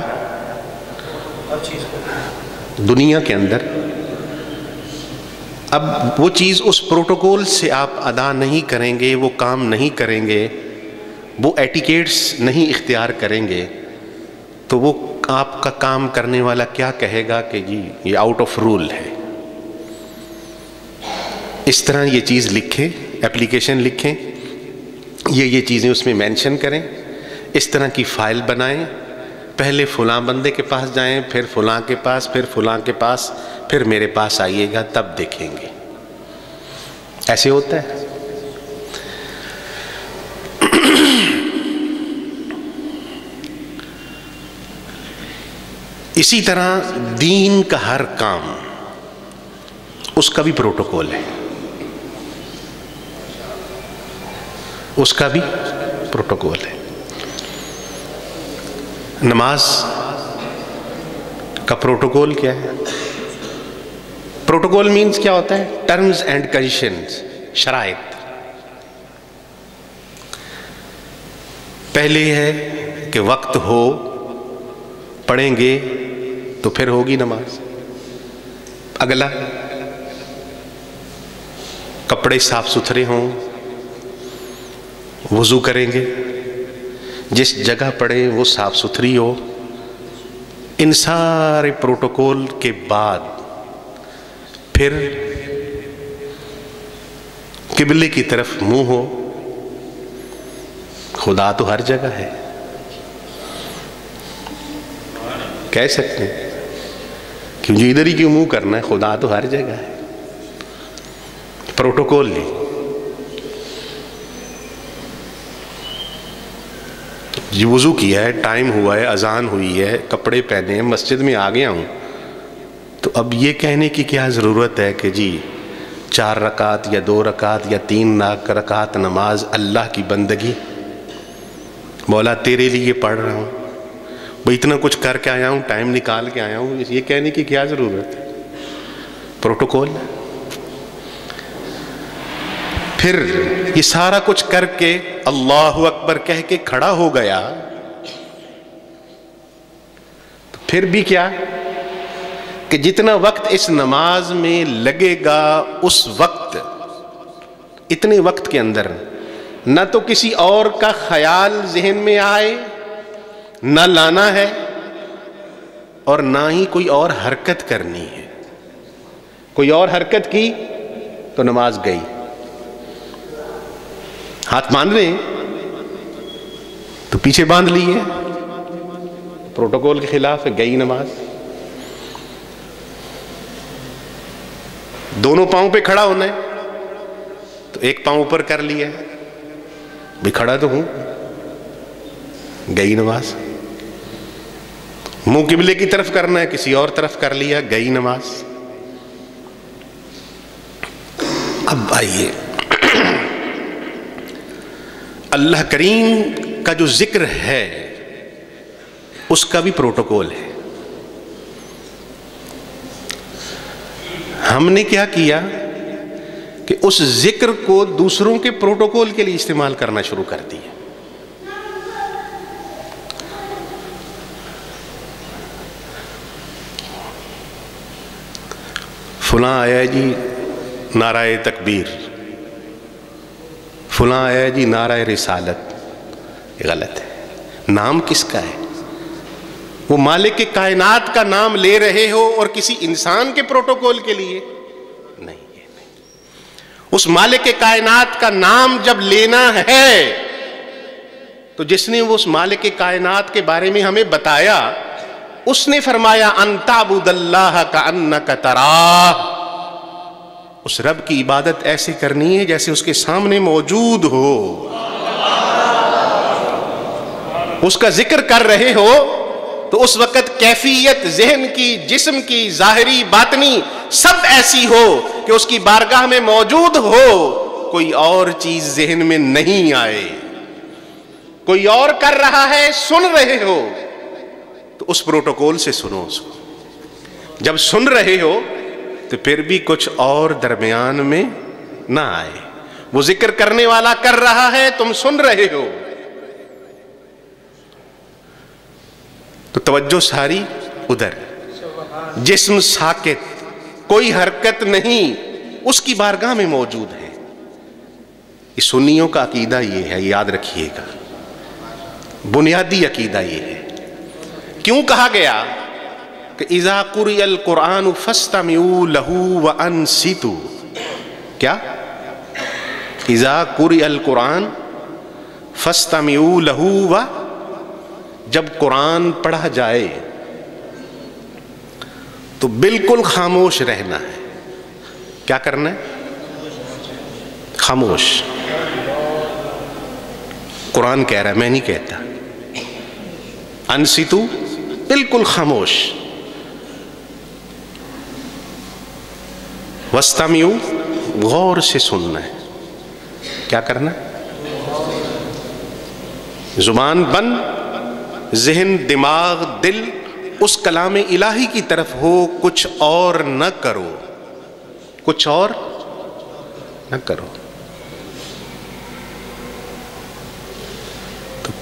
دنیا کے اندر اب وہ چیز اس پروٹوکول سے آپ ادا نہیں کریں گے، وہ کام نہیں کریں گے، وہ ایٹیکیٹس نہیں اختیار کریں گے، تو وہ آپ کا کام کرنے والا کیا کہے گا کہ جی یہ آؤٹ آف رول ہے۔ اس طرح یہ چیز لکھیں، اپلیکیشن لکھیں، یہ چیزیں اس میں مینشن کریں، اس طرح کی فائل بنائیں، پہلے فلاں بندے کے پاس جائیں، پھر فلاں کے پاس، پھر فلاں کے پاس، پھر میرے پاس آئیے گا، تب دیکھیں گے۔ ایسے ہوتا ہے۔ اسی طرح دین کا ہر کام، اس کا بھی پروٹوکول ہے، اس کا بھی پروٹوکول ہے۔ نماز کا پروٹوکول کیا ہے؟ پروٹوکول مینز کیا ہوتا ہے؟ ٹرمز اینڈ کنڈیشنز، شرائط. پہلے ہے کہ وقت ہو، پڑھیں گے تو پھر ہوگی نماز. اگلا کپڑے صاف ستھرے ہوں، وضو کریں گے، جس جگہ پڑھیں وہ صاف ستھری ہو. ان سارے پروٹوکول کے بعد پھر قبلے کی طرف منہ ہو. خدا تو ہر جگہ ہے، کہہ سکتے ہیں کیوں جی ادھر ہی کیوں منہ کرنا ہے، خدا تو ہر جگہ ہے. پروٹوکول نہیں. جی وضو کیا ہے، ٹائم ہوا ہے، اذان ہوئی ہے، کپڑے پہنے ہیں، مسجد میں آ گیا ہوں، تو اب یہ کہنے کی کیا ضرورت ہے کہ جی 4 رکعت یا 2 رکعت یا 3 رکعت نماز اللہ کی بندگی، مولا تیرے لیے پڑھ رہا ہوں، بھئی اتنا کچھ کر کے آیا ہوں، ٹائم نکال کے آیا ہوں، یہ کہنے کی کیا ضرورت ہے. پروٹوکول. پھر یہ سارا کچھ کر کے اللہ اکبر کہہ کے کھڑا ہو گیا، تو پھر بھی کیا کہ جتنا وقت اس نماز میں لگے گا اس وقت، اتنے وقت کے اندر نہ تو کسی اور کا خیال ذہن میں آئے، نہ لانا ہے، اور نہ ہی کوئی اور حرکت کرنی ہے. کوئی اور حرکت کی تو نماز گئی. ہاتھ باندھ لیں تو پیچھے باندھ لیے، پروٹوکول کے خلاف ہے، گئی نماز. دونوں پاؤں پہ کھڑا ہونا ہے تو ایک پاؤں اوپر کر لیا، بھی کھڑا تو ہوں، گئی نماز. منہ قبلے کی طرف کرنا ہے، کسی اور طرف کر لیا، گئی نماز. اب آئیے اللہ کریم کا جو ذکر ہے اس کا بھی پروٹوکول ہے. ہم نے کیا کیا کہ اس ذکر کو دوسروں کے پروٹوکول کے لیے استعمال کرنا شروع کر دیا. فلاں آیا جی نعرہ تکبیر، فلاں آیا جی نعرہ رسالت. یہ غلط ہے. نام کس کا ہے؟ وہ مالک کے کائنات کا نام لے رہے ہو اور کسی انسان کے پروٹوکول کے لیے نہیں. یہ نہیں. اس مالک کے کائنات کا نام جب لینا ہے تو جس نے وہ اس مالک کے کائنات کے بارے میں ہمیں بتایا، اس نے فرمایا ان تعبد اللہ کأنک تراہ. اس رب کی عبادت ایسے کرنی ہے جیسے اس کے سامنے موجود ہو. اس کا ذکر کر رہے ہو تو اس وقت کیفیت ذہن کی، جسم کی، ظاہری، باطنی سب ایسی ہو کہ اس کی بارگاہ میں موجود ہو، کوئی اور چیز ذہن میں نہیں آئے. کوئی اور کر رہا ہے، سن رہے ہو تو اس پروٹوکول سے سنو اس کو. جب سن رہے ہو تو پھر بھی کچھ اور درمیان میں نہ آئے. وہ ذکر کرنے والا کر رہا ہے، تم سن رہے ہو تو توجہ ساری ادھر، جسم ساکت، کوئی حرکت نہیں، اس کی بارگاہ میں موجود ہے. یہ سنیوں کا عقیدہ یہ ہے، یاد رکھیے گا، بنیادی عقیدہ یہ ہے. کیوں کہا گیا کہ اذا قرئ القرآن فاستمعوا له وانصتوا؟ کیا؟ اذا قرئ القرآن فاستمعوا له، جب قرآن پڑھا جائے تو بالکل خاموش رہنا ہے. کیا کرنا ہے؟ خاموش. قرآن کہہ رہا ہے، میں نہیں کہتا. انصتو، بالکل خاموش. واستمعوا، غور سے سننا ہے. کیا کرنا ہے؟ زبان بند، ذہن، دماغ، دل اس کلام الہی کی طرف ہو، کچھ اور نہ کرو، کچھ اور نہ کرو.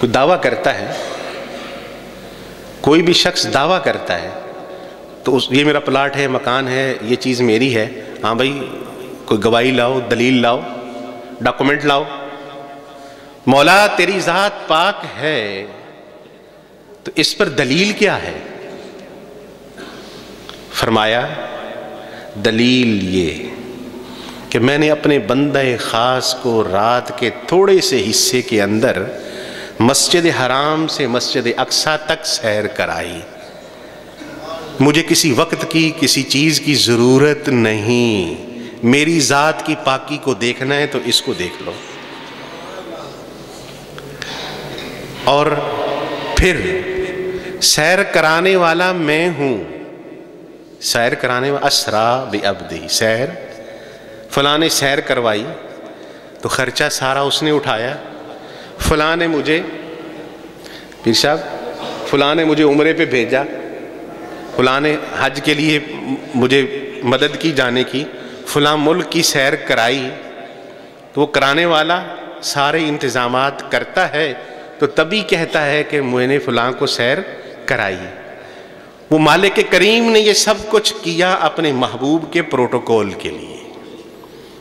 کوئی دعویٰ کرتا ہے، کوئی بھی شخص دعویٰ کرتا ہے تو یہ میرا پلاٹ ہے، مکان ہے، یہ چیز میری ہے، ہاں بھائی کوئی گواہی لاؤ، دلیل لاؤ، ڈاکومنٹ لاؤ۔ مولا تیری ذات پاک ہے تو اس پر دلیل کیا ہے؟ فرمایا دلیل یہ کہ میں نے اپنے بندہ خاص کو رات کے تھوڑے سے حصے کے اندر مسجد حرام سے مسجد اقصیٰ تک سیر کرائی۔ مجھے کسی وقت کی کسی چیز کی ضرورت نہیں، میری ذات کی پاکی کو دیکھنا ہے تو اس کو دیکھ لو۔ اور پھر سیر کرانے والا میں ہوں، سیر کرانے والا اسرا بعبدی، سیر فلاں نے سیر کروائی تو خرچہ سارا اس نے اٹھایا، فلاں نے مجھے پیر صاحب فلاں نے مجھے عمرے پہ بھیجا، فلاں نے حج کے لیے مجھے مدد کی جانے کی، فلاں ملک کی سیر کرائی، تو وہ کرانے والا سارے انتظامات کرتا ہے تو تبھی کہتا ہے کہ میں نے فلاں کو سیر کرائی۔ وہ مالک کریم نے یہ سب کچھ کیا اپنے محبوب کے پروٹوکول کے لیے۔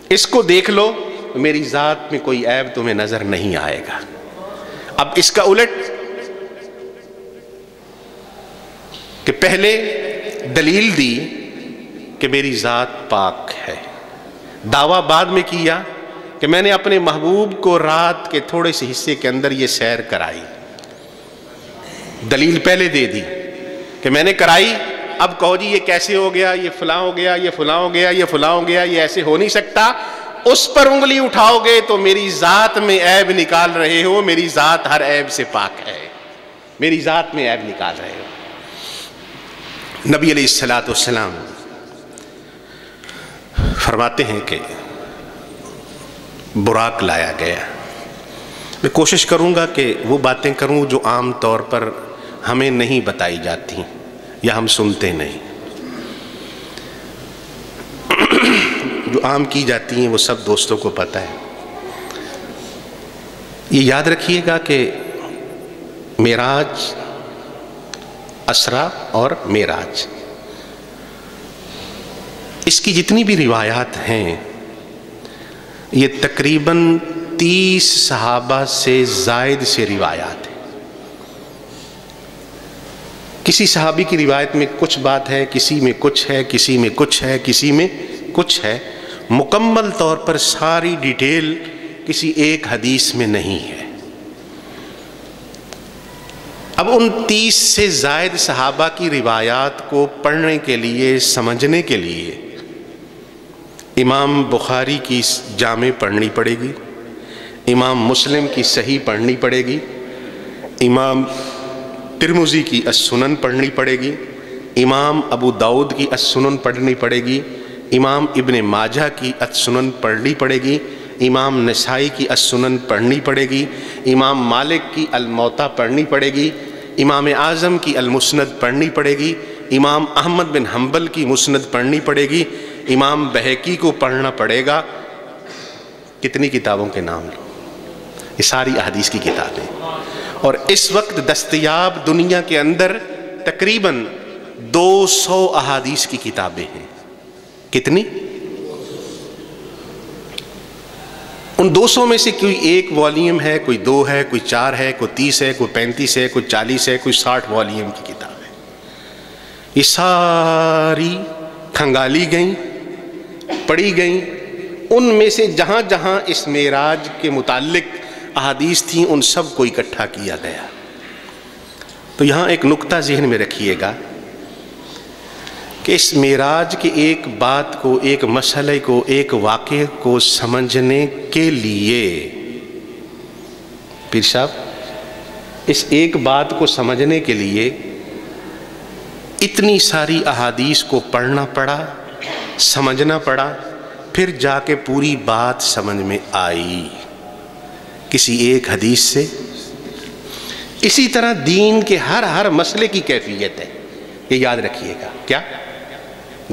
اس کو دیکھ لو، میری ذات میں کوئی عیب تمہیں نظر نہیں آئے گا۔ اب اس کا الٹ کہ پہلے دلیل دی کہ میری ذات پاک ہے، دعویٰ بعد میں کیا کہ میں نے اپنے محبوب کو رات کے تھوڑے سے حصے کے اندر یہ سیر کرائی، دلیل پہلے دے دی کہ میں نے کرائی، اب کہو جی یہ کیسے ہو گیا، یہ فلاں ہو گیا، یہ فلاں ہو گیا، یہ فلاں ہو گیا، یہ ایسے ہو نہیں سکتا، اس پر انگلی اٹھاؤ گے تو میری ذات میں عیب نکال رہے ہو، میری ذات ہر عیب سے پاک ہے، میری ذات میں عیب نکال رہے ہو۔ نبی علیہ السلام فرماتے ہیں کہ براق لایا گیا، میں کوشش کروں گا کہ وہ باتیں کروں جو عام طور پر ہمیں نہیں بتائی جاتی یا ہم سنتے نہیں، جو عام کی جاتی ہیں وہ سب دوستوں کو پتہ ہے۔ یہ یاد رکھیے گا کہ معراج، اسرا اور معراج، اس کی جتنی بھی روایات ہیں یہ تقریباً 30 صحابہ سے زائد سے روایات ہیں۔ کسی صحابی کی روایت میں کچھ بات ہے، کسی میں کچھ ہے، کسی میں کچھ ہے، کسی میں کچھ ہے، مکمل طور پر ساری ڈیٹیل کسی ایک حدیث میں نہیں ہے۔ اب ان 30 سے زائد صحابہ کی روایات کو پڑھنے کے لیے، سمجھنے کے لیے امام بخاری کی جامع پڑھنی پڑے گی، امام مسلم کی صحیح پڑھنی پڑے گی، امام ترمذی کی السنن پڑھنی پڑے گی، امام ابو داؤد کی السنن پڑھنی پڑے گی، امام ابن ماجہ کی السنن پڑھنی پڑے گی، امام نسائی کی السنن پڑھنی پڑے گی، امام مالک کی الموطا پڑھنی پڑے گی، امام اعظم کی المسند پڑھنی پڑے گی، امام احمد بن حنبل کی مسند پڑھنی پڑے گی، امام بہقی کو پڑھنا پڑے گا۔ کتنی کتابوں کے نام لو، یہ ساری احادیث کی کتابیں، اور اس وقت دستیاب دنیا کے اندر تقریباً 200 احادیث کی کتابیں ہیں۔ کتنی؟ ان 200 میں سے کوئی ایک والیوم ہے، کوئی 2 ہے، کوئی 4 ہے، کوئی 30 ہے، کوئی 35 ہے، کوئی 40 ہے، کوئی 60 والیوم کی کتاب ہے۔ یہ ساری کھنگالی گئیں، پڑھی گئیں، ان میں سے جہاں جہاں اس معراج کے متعلق احادیث تھیں ان سب کو اکٹھا کیا گیا۔ تو یہاں ایک نقطہ ذہن میں رکھیے گا کہ اس معراج کے ایک بات کو، ایک مسئلے کو، ایک واقعے کو سمجھنے کے لیے پیر صاحب اس ایک بات کو سمجھنے کے لیے اتنی ساری احادیث کو پڑھنا پڑا، سمجھنا پڑا، پھر جا کے پوری بات سمجھ میں آئی کسی ایک حدیث سے۔ اسی طرح دین کے ہر مسئلے کی کیفیت ہے، یہ یاد رکھیے گا۔ کیا؟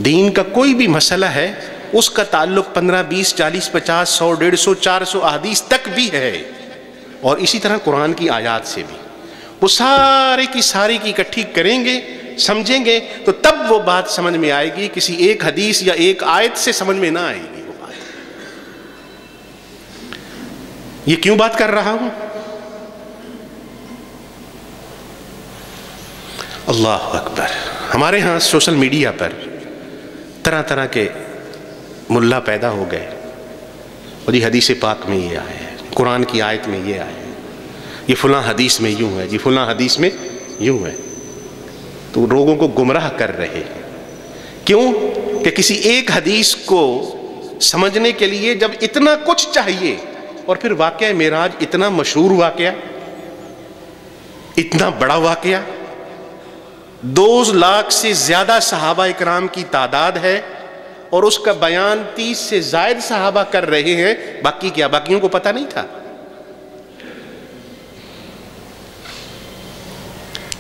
دین کا کوئی بھی مسئلہ ہے، اس کا تعلق 15 20 40 50 100 150 400 احادیث تک بھی ہے، اور اسی طرح قرآن کی آیات سے بھی وہ ساری کی اکٹھی کریں گے، سمجھیں گے، تو تب وہ بات سمجھ میں آئے گی، کسی ایک حدیث یا ایک آیت سے سمجھ میں نہ آئے گی وہ بات۔ یہ کیوں بات کر رہا ہوں؟ اللہ اکبر! ہمارے ہاں سوشل میڈیا پر طرح طرح کے ملا پیدا ہو گئے، اور یہ حدیث پاک میں یہ آیا ہے، قرآن کی آیت میں یہ آیا ہے، یہ فلاں حدیث میں یوں ہے، یہ فلاں حدیث میں یوں ہے، تو لوگوں کو گمراہ کر رہے ہیں۔ کیوں کہ کسی ایک حدیث کو سمجھنے کے لیے جب اتنا کچھ چاہیے، اور پھر واقعہ معراج اتنا مشہور واقعہ، اتنا بڑا واقعہ، 2 لاکھ سے زیادہ صحابہ اکرام کی تعداد ہے، اور اس کا بیان 30 سے زائد صحابہ کر رہے ہیں، باقی کیا باقیوں کو پتہ نہیں تھا؟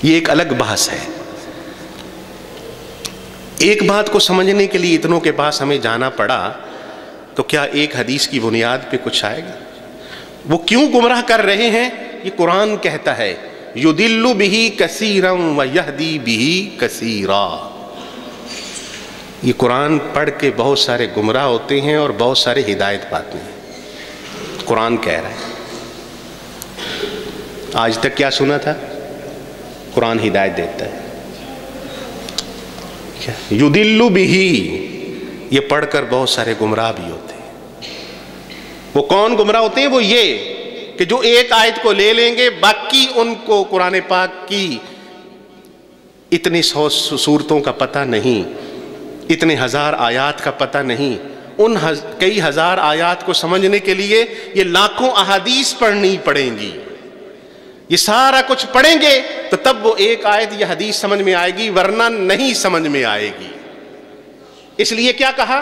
یہ ایک الگ بحث ہے۔ ایک بات کو سمجھنے کے لیے اتنوں کے پاس ہمیں جانا پڑا، تو کیا ایک حدیث کی بنیاد پہ کچھ آئے گا؟ وہ کیوں گمراہ کر رہے ہیں؟ یہ قرآن کہتا ہے یُضِلُّ بِهِ كَثِيرًا وَيَهْدِي بِهِ كَثِيرًا۔ یہ قرآن پڑھ کے بہت سارے گمراہ ہوتے ہیں اور بہت سارے ہدایت پاتے ہیں۔ قرآن کہہ رہا ہے۔ آج تک کیا سنا تھا؟ قرآن ہدایت دیتا ہے۔ یُضِلُّ بِهِ، یہ پڑھ کر بہت سارے گمراہ بھی ہوتے ہیں۔ وہ کون گمراہ ہوتے ہیں؟ وہ یہ کہ جو ایک آیت کو لے لیں گے، باقی ان کو قرآن پاک کی اتنی 100 سورتوں کا پتہ نہیں، اتنے ہزار آیات کا پتہ نہیں۔ ان کئی ہزار آیات کو سمجھنے کے لیے یہ لاکھوں احادیث پڑھنی پڑیں گی۔ یہ سارا کچھ پڑھیں گے تو تب وہ ایک آیت یا حدیث سمجھ میں آئے گی، ورنہ نہیں سمجھ میں آئے گی۔ اس لیے کیا کہا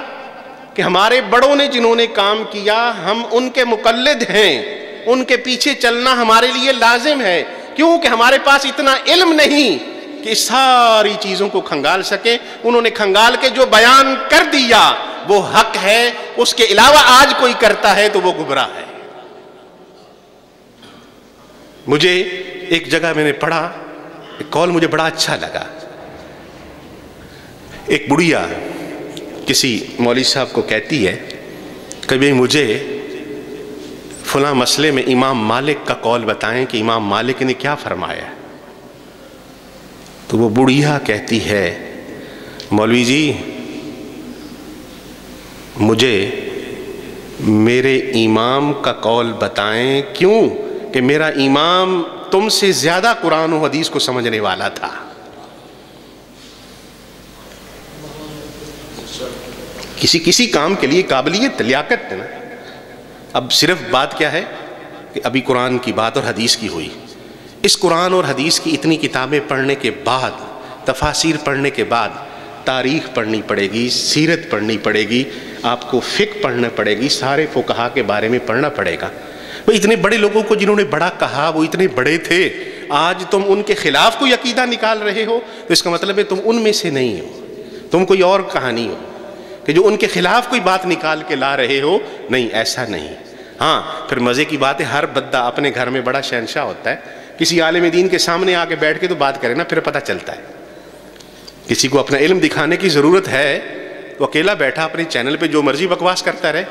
کہ ہمارے بڑوں نے جنہوں نے کام کیا، ہم ان کے مقلد ہیں، ان کے پیچھے چلنا ہمارے لیے لازم ہے۔ کیوں کہ ہمارے پاس اتنا علم نہیں کہ ساری چیزوں کو کھنگال سکیں۔ انہوں نے کھنگال کے جو بیان کر دیا وہ حق ہے، اس کے علاوہ آج کوئی کرتا ہے تو وہ گمراہ ہے۔ مجھے ایک جگہ میں نے پڑھا، ایک قول مجھے بڑا اچھا لگا۔ ایک بڑھیا کسی مولوی صاحب کو کہتی ہے کہ بھئی مجھے فلاں مسئلے میں امام مالک کا قول بتائیں کہ امام مالک نے کیا فرمایا۔ تو وہ بڑھیا کہتی ہے، مولوی جی مجھے میرے امام کا قول بتائیں، کیوں کہ میرا امام تم سے زیادہ قرآن و حدیث کو سمجھنے والا تھا۔ کسی کام کے لیے قابلیت، لیاقت ہے نا۔ اب صرف بات کیا ہے کہ ابھی قرآن کی بات اور حدیث کی ہوئی، اس قرآن اور حدیث کی اتنی کتابیں پڑھنے کے بعد، تفاسیر پڑھنے کے بعد، تاریخ پڑھنی پڑے گی، سیرت پڑھنی پڑے گی، آپ کو فقہ پڑھنا پڑے گی، سارے فقہا کے بارے میں پڑھنا پڑے گا۔ وہ اتنے بڑے لوگوں کو جنہوں نے بڑا کہا، وہ اتنے بڑے تھے، آج تم ان کے خلاف کوئی عقیدہ نکال رہے ہو تو اس کا مطلب ہے تم ان میں سے نہیں ہو، تم کوئی اور کہانی ہو کہ جو ان کے خلاف کوئی بات نکال کے لا رہے ہو۔ نہیں، ایسا نہیں۔ ہاں پھر مزے کی بات ہے، ہر بندہ اپنے گھر میں بڑا شہنشاہ ہوتا ہے، کسی عالم دین کے سامنے آ کے بیٹھ کے تو بات کرے نا، پھر پتہ چلتا ہے۔ کسی کو اپنا علم دکھانے کی ضرورت ہے تو اکیلا بیٹھا اپنے چینل پہ جو مرضی بکواس کرتا رہے،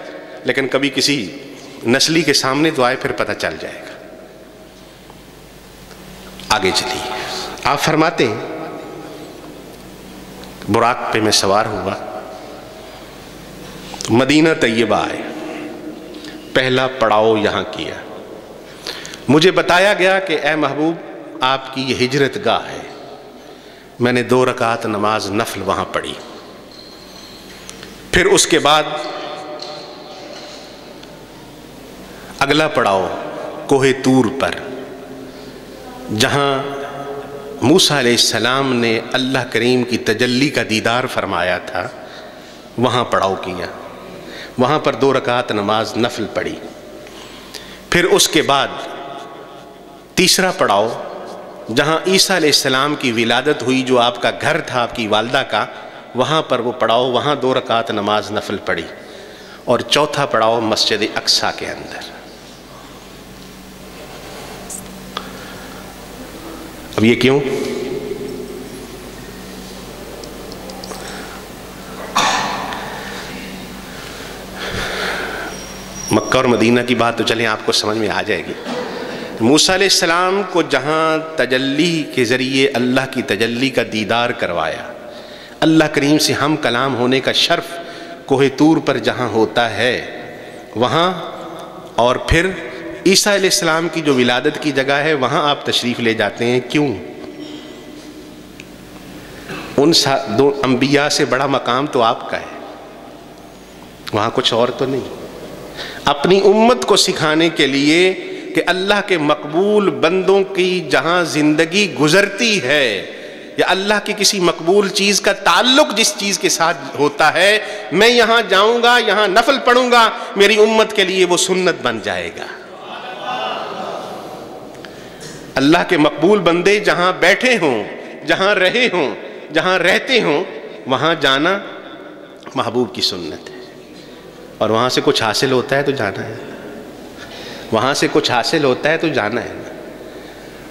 لیکن کبھی کسی نسلی کے سامنے تو آئے، پھر پتہ چل جائے گا۔ آگے چلیے، آپ فرماتے ہیں براق پہ میں سوار ہوا، مدینہ طیبہ آئے، پہلا پڑاؤ یہاں کیا، مجھے بتایا گیا کہ اے محبوب آپ کی یہ ہجرت گاہ ہے۔ میں نے 2 رکعت نماز نفل وہاں پڑھی۔ پھر اس کے بعد اگلا پڑاؤ کوہ طور پر، جہاں موسیٰ علیہ السلام نے اللہ کریم کی تجلی کا دیدار فرمایا تھا، وہاں پڑاؤ کیا، وہاں پر 2 رکعت نماز نفل پڑھی۔ پھر اس کے بعد تیسرا پڑاؤ جہاں عیسیٰ علیہ السلام کی ولادت ہوئی، جو آپ کا گھر تھا آپ کی والدہ کا، وہاں پر وہ پڑاؤ، وہاں 2 رکعت نماز نفل پڑھی۔ اور چوتھا پڑاؤ مسجد اقصیٰ کے اندر۔ اب یہ کیوں؟ مکہ اور مدینہ کی بات تو چلیں آپ کو سمجھ میں آ جائے گی۔ موسیٰ علیہ السلام کو جہاں تجلی کے ذریعے اللہ کی تجلی کا دیدار کروایا، اللہ کریم سے ہم کلام ہونے کا شرف کوہ طور پر جہاں ہوتا ہے وہاں، اور پھر عیسیٰ علیہ السلام کی جو ولادت کی جگہ ہے وہاں آپ تشریف لے جاتے ہیں، کیوں؟ ان دو انبیاء سے بڑا مقام تو آپ کا ہے، وہاں کچھ اور تو نہیں۔ اپنی امت کو سکھانے کے لیے کہ اللہ کے مقبول بندوں کی جہاں زندگی گزرتی ہے یا اللہ کی کسی مقبول چیز کا تعلق جس چیز کے ساتھ ہوتا ہے، میں یہاں جاؤں گا، یہاں نفل پڑھوں گا، میری امت کے لیے وہ سنت بن جائے گا۔ اللہ کے مقبول بندے جہاں بیٹھے ہوں، جہاں رہے ہوں، جہاں رہتے ہوں، وہاں جانا محبوب کی سنت ہے، اور وہاں سے کچھ حاصل ہوتا ہے تو جانا ہے، وہاں سے کچھ حاصل ہوتا ہے تو جانا ہے۔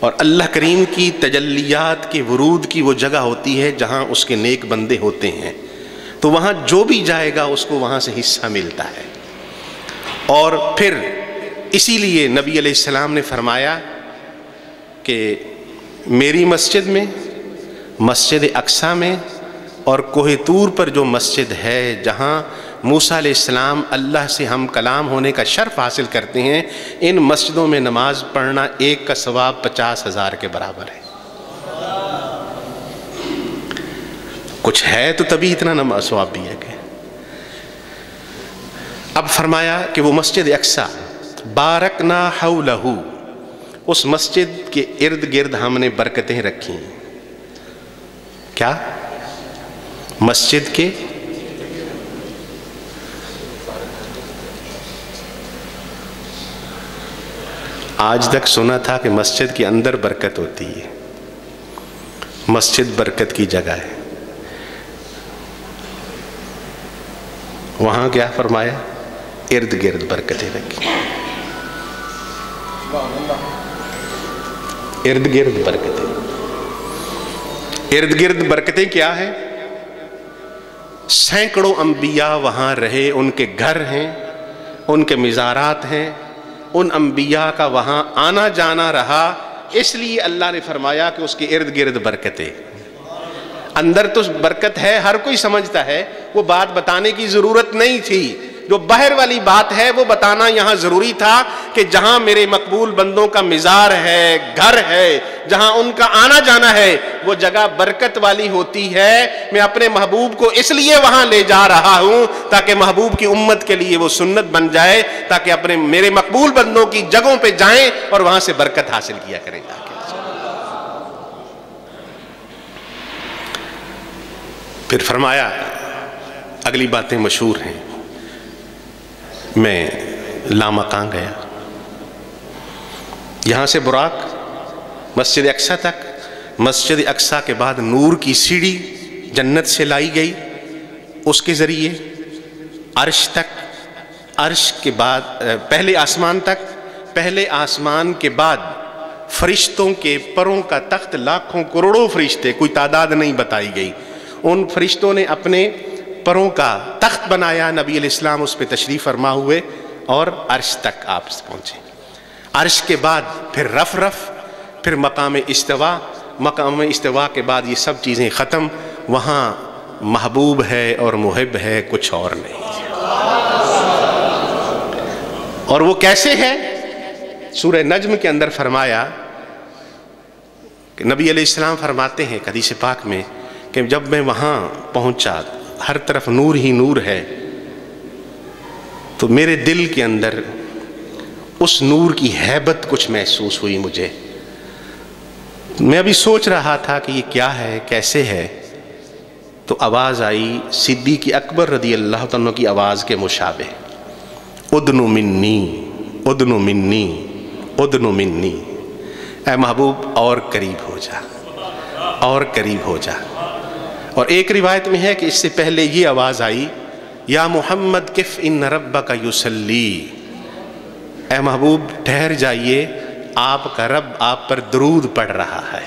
اور اللہ کریم کی تجلیات کے ورود کی وہ جگہ ہوتی ہے جہاں اس کے نیک بندے ہوتے ہیں، تو وہاں جو بھی جائے گا اس کو وہاں سے حصہ ملتا ہے۔ اور پھر اسی لیے نبی علیہ السلام نے فرمایا کہ میری مسجد میں، مسجد اقصیٰ میں اور کوہ طور پر جو مسجد ہے جہاں موسیٰ علیہ السلام اللہ سے ہم کلام ہونے کا شرف حاصل کرتے ہیں، ان مسجدوں میں نماز پڑھنا ایک کا ثواب 50,000 کے برابر ہے۔ کچھ ہے تو تبھی اتنا نماز ثواب بھی ہے کہ اب فرمایا کہ وہ مسجد اقصیٰ بارکنا حولہ، اس مسجد کے ارد گرد ہم نے برکتیں رکھی ہیں۔ کیا؟ مسجد کے آج تک سنا تھا کہ مسجد کے اندر برکت ہوتی ہے، مسجد برکت کی جگہ ہے۔ وہاں کیا فرمایا؟ ارد گرد برکتیں رکھی، ارد گرد برکتیں۔ ارد گرد برکتیں کیا ہے؟ سینکڑوں انبیاء وہاں رہے، ان کے گھر ہیں، ان کے مزارات ہیں، ان انبیاء کا وہاں آنا جانا رہا، اس لیے اللہ نے فرمایا کہ اس کے ارد گرد برکتیں۔ اندر تو برکت ہے، ہر کوئی سمجھتا ہے، وہ بات بتانے کی ضرورت نہیں تھی، جو باہر والی بات ہے وہ بتانا یہاں ضروری تھا کہ جہاں میرے مقبول بندوں کا مزار ہے، گھر ہے، جہاں ان کا آنا جانا ہے، وہ جگہ برکت والی ہوتی ہے۔ میں اپنے محبوب کو اس لیے وہاں لے جا رہا ہوں تاکہ محبوب کی امت کے لیے وہ سنت بن جائے، تاکہ اپنے میرے مقبول بندوں کی جگہوں پہ جائیں اور وہاں سے برکت حاصل کیا کریں۔ پھر فرمایا، اگلی باتیں مشہور ہیں، میں لامکاں گیا، یہاں سے براق مسجد اقصیٰ تک، مسجد اقصیٰ کے بعد نور کی سیڑھی جنت سے لائی گئی، اس کے ذریعے عرش تک، عرش کے بعد پہلے آسمان تک، پہلے آسمان کے بعد فرشتوں کے پروں کا تخت، لاکھوں کروڑوں فرشتے، کوئی تعداد نہیں بتائی گئی، ان فرشتوں نے اپنے پروں کا تخت بنایا، نبی علیہ السلام اس پہ تشریف فرما ہوئے اور عرش تک آپ پہنچے۔ عرش کے بعد پھر رف رف، پھر مقام استوا، مقام استوا کے بعد یہ سب چیزیں ختم، وہاں محبوب ہے اور محب ہے، کچھ اور نہیں۔ اور وہ کیسے ہے؟ سورہ نجم کے اندر فرمایا کہ نبی علیہ السلام فرماتے ہیں حدیث پاک میں کہ جب میں وہاں پہنچا، ہر طرف نور ہی نور ہے، تو میرے دل کے اندر اس نور کی ہیبت کچھ محسوس ہوئی مجھے۔ میں ابھی سوچ رہا تھا کہ یہ کیا ہے، کیسے ہے، تو آواز آئی صدیق اکبر رضی اللہ عنہ کی آواز کے مشابہ، ادنو منی، ادنو منی، ادنو منی، اے محبوب اور قریب ہو جا، اور قریب ہو جا۔ اور ایک روایت میں ہے کہ اس سے پہلے یہ آواز آئی، یا محمد کف ان ربک یصلی، اے محبوب ٹھہر جائیے، آپ کا رب آپ پر درود پڑھ رہا ہے۔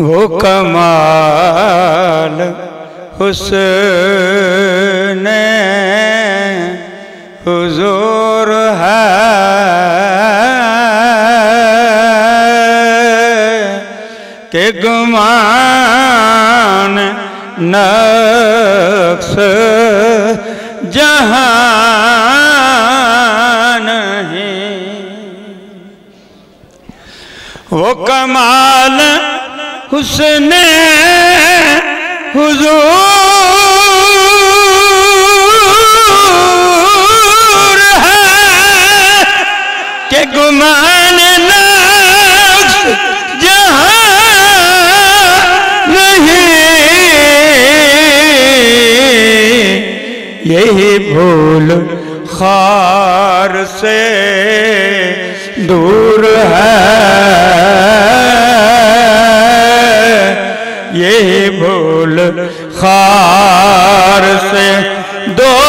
وہ کمال حسن حضور ہے کہ گمان نقص جہاں نہیں، وہ کمال حسن حضور ہے کہ گمان نقص جہاں یہی بھول خار سے دور ہے، یہی بھول خار سے دور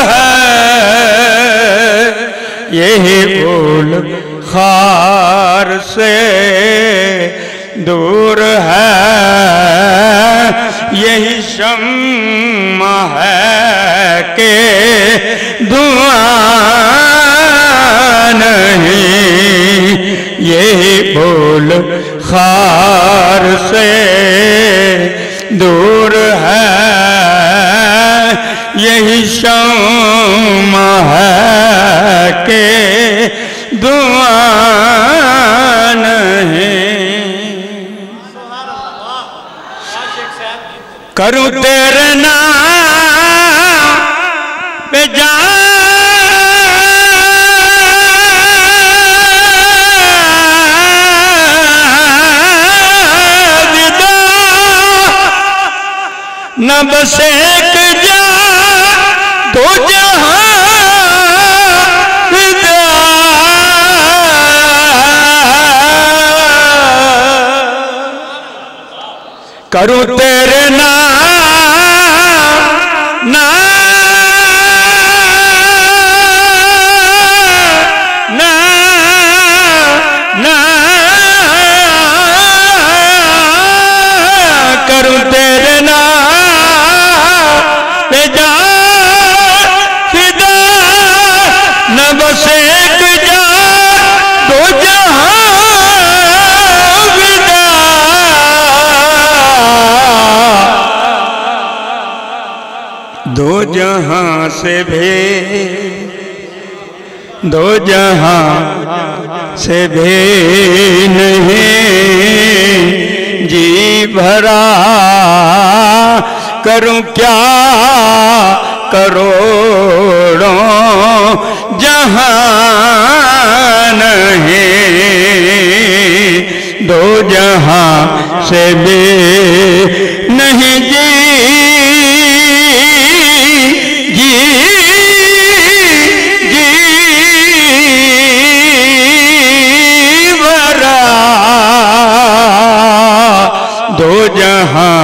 ہے، یہی بھول خار سے دور ہے، یہی شمع ہے کہ دھواں نہیں، یہی بھول خار سے دور ہے، یہی شمع ہے کہ دھواں نہیں۔ کروں تیرے نام پہ جاویدہ، نہ بس ایک جا دو جہاں فدا، کروں تیرے نام کروں تیرے نام پہ جا فدا، نہ بس ایک جا دو جہاں فدا، دو جہاں سے بھی دو جہاں سے بھی نہیں جی بھرا، کروں کیا کروڑوں جہاں نہیں، دو جہاں سے بھی نہیں جی دو جہاں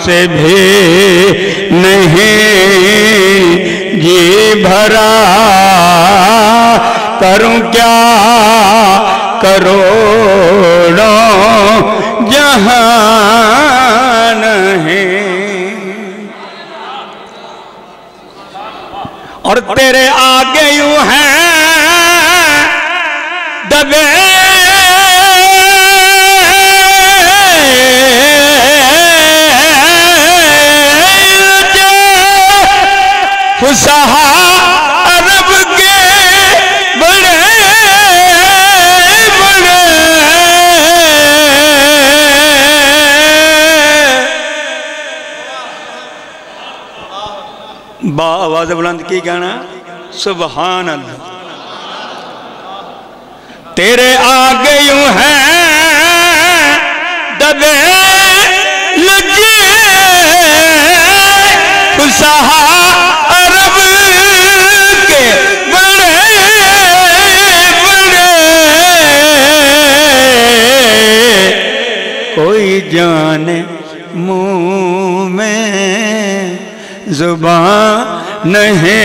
سے بھی نہیں جی بھرا، کروں کیا کروڑوں جہاں نہیں، اور تیرے آگے یوں ہیں دبے فصحا عرب کے بڑے بڑے، آواز بلند کی کہنا سبحان اللہ، تیرے آگے یوں ہیں دبے لگے فصحا عرب کے بڑے بڑے، کوئی جانے منہ میں زبان نہیں،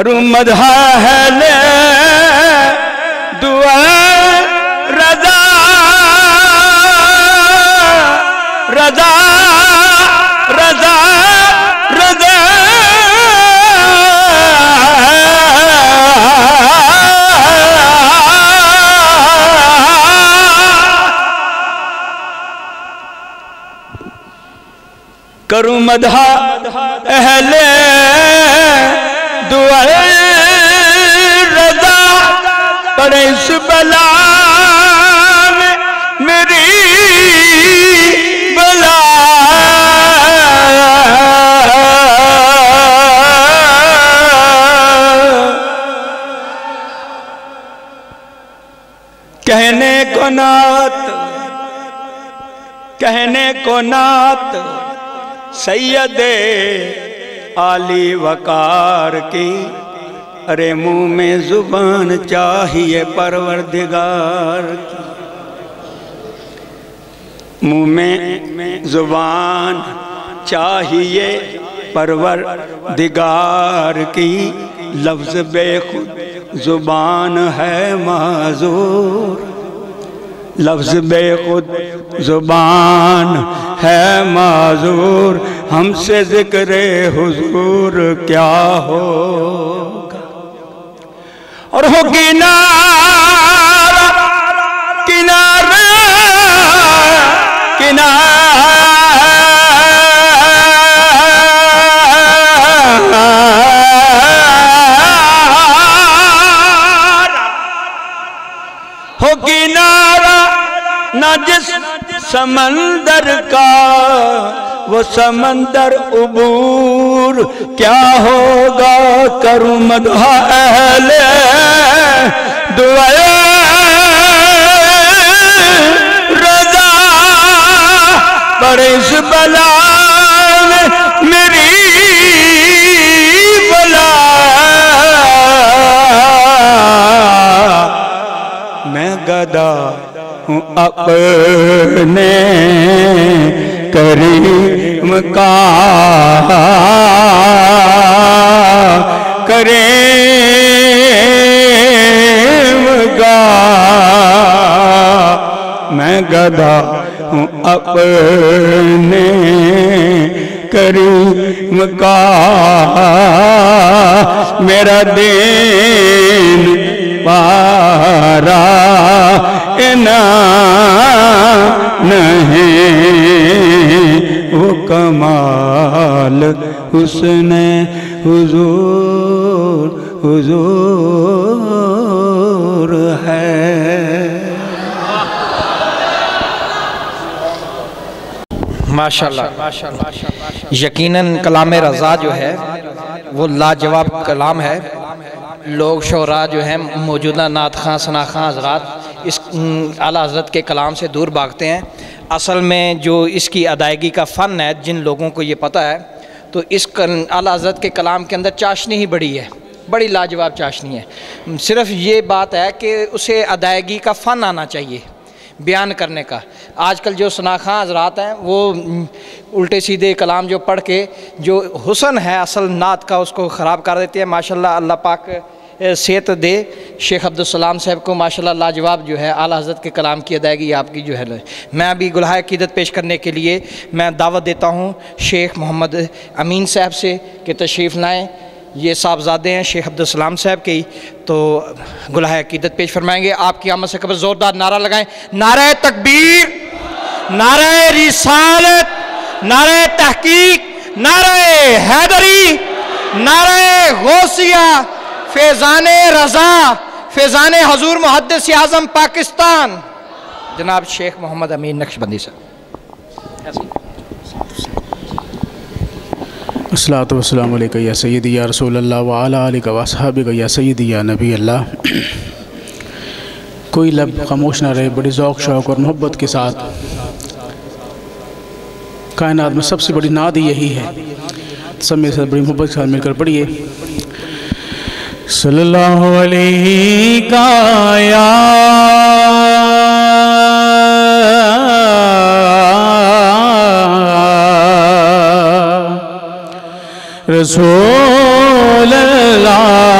کروں مدح اہل دعا رضا رضا رضا رضا کروں مدح اہل دعا رضا پر اس بلا میں میری بلا کہنے کو نعت سید عالی وقار کی، ارے منہ میں زبان چاہیے پروردگار کی، منہ میں زبان چاہیے پروردگار کی، لفظ بے خود زبان ہے معذور، لفظ بے خود زبان ہے معذور، ہم سے ذکر حضور کیا ہوگا، اور ہو کنارہ کنارہ کنارہ ہو کنارہ نہ جس سمندر کا وہ سمندر عبور کیا ہوگا، کروں مدح اہل دعا رضا پر اس بلا میں میری بلا، میں گدا ہوں اپنے کریم کا، کریم کا میں گدا ہوں اپنے کریم کا، میرا دین پارا نہیں، وہ کمال حسن حضور حضور ہے۔ ماشاءاللہ، یقیناً کلام رضا جو ہے وہ لاجواب کلام ہے۔ لوگ شعراء جو ہیں موجودہ نعت خواں ثنا خواں حضرات اس اعلیٰ حضرت کے کلام سے دور بھاگتے ہیں۔ اصل میں جو اس کی ادائیگی کا فن ہے، جن لوگوں کو یہ پتہ ہے، تو اس اعلیٰ حضرت کے کلام کے اندر چاشنی ہی بڑی ہے، بڑی لاجواب چاشنی ہے۔ صرف یہ بات ہے کہ اسے ادائیگی کا فن آنا چاہیے، بیان کرنے کا۔ آج کل جو ثنا خواں حضرات ہیں وہ الٹے سیدھے کلام جو پڑھ کے جو حسن ہے اصل نعت کا اس کو خراب کر دیتے ہیں۔ ماشاءاللہ اللہ پاک صحت دے شیخ عبدالسلام صاحب کو، ماشاءاللہ لاجواب جو ہے اعلیٰ حضرت کے کلام کی ادائیگی آپ کی جو ہے۔ میں ابھی گلہائے عقیدت پیش کرنے کے لیے میں دعوت دیتا ہوں شیخ محمد امین صاحب سے کہ تشریف لائیں۔ یہ صاحبزادے ہیں شیخ عبدالسلام صاحب کی، تو گلہائے عقیدت پیش فرمائیں گے۔ آپ کی آمد سے قبل زوردار نعرہ لگائیں، نعرہ تکبیر، نعرہ رسالت، نعرہ تحقیق، نعرہ حیدری، نعرہ غوثیہ، فیضان رضا، فیضان حضور محدث اعظم پاکستان جناب شیخ محمد امین نقشبندی صاحب۔ الصلاۃ والسلام علیکہ یا سیدی یا رسول اللہ وعلی آلہ و اصحابہ یا سیدی یا نبی اللہ۔ کوئی لب خاموش نہ رہے، بڑی ذوق شوق اور محبت کے ساتھ کائنات میں سب سے بڑی نعت یہی ہے، سب میں سے بڑی محبت کے ساتھ مل کر پڑھیے۔ صلی اللہ علیہ یا رسول اللہ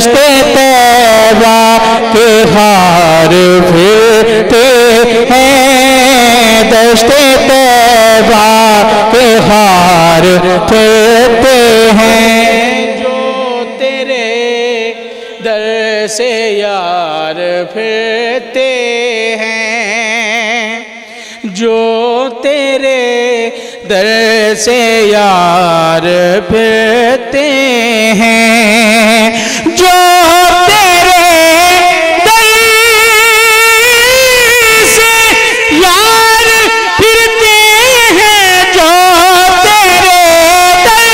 دشت طیبہ کے خار پھرتے ہیں، دشت طیبہ کے خار پھرتے ہیں، جو تیرے در سے یار پھرتے ہیں، جو تیرے در سے یار پھرتے ہیں، جو تیرے در سے یار پھرتے ہیں، جو تیرے در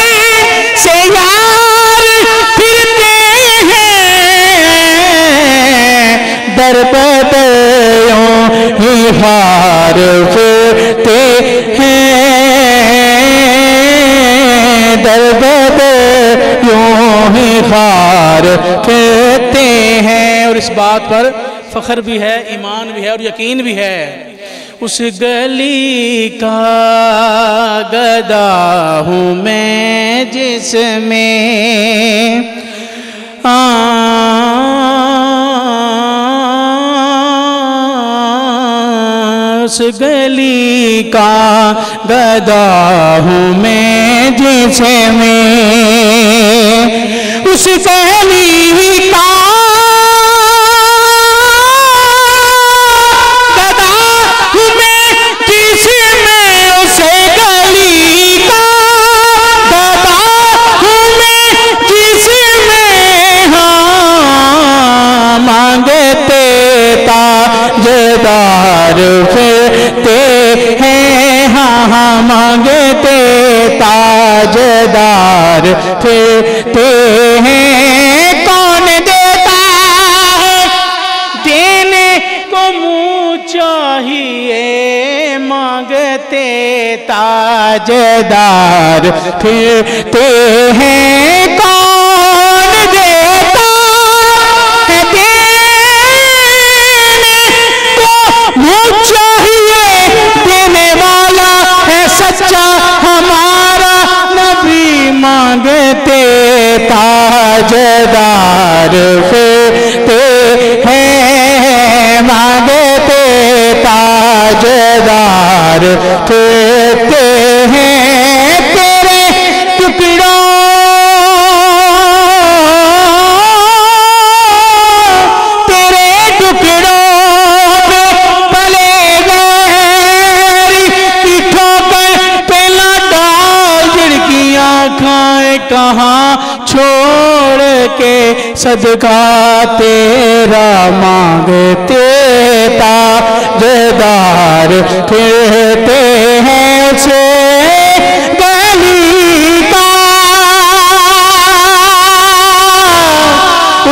سے یار پھرتے ہیں، در پہ یوں ہی خار پھرتے ہیں، در پہ یوں ہی خار پھرتے ہیں۔ اور اس بات پر فخر بھی ہے، ایمان بھی ہے اور یقین بھی ہے، اس گلی کا گدا ہوں میں جس میں اس گلی کا گدا ہوں میں جس میں، اس گلی کا گدا ہوں میں جس میں، اس گلی کا گدا ہوں میں جس میں، ہاں مانگتے تاجدار پھرتے ہیں، ہاں مانگتے تاجدار پھرتے ہیں، کون دیتا ہے دینے کو منہ چاہیے، مانگتے تاجدار پھرتے ہیں، کون دیتا ہے دینے کو منہ چاہیے، دینے والا ہے سچا ہمارا نبی، مانگتے تاجدار پھرتے ہیں، مانگتے تاجدار پھرتے ہیں، تیرے ٹکڑوں تیرے ٹکڑوں میں پلے غیر کی ٹھوکر پہ نہ ڈال، جھڑکیاں کھائے کہاں چھوڑ کے صدقہ تیرا، مانگتے تاجدار پھرتے ہیں، اسے گلی کا،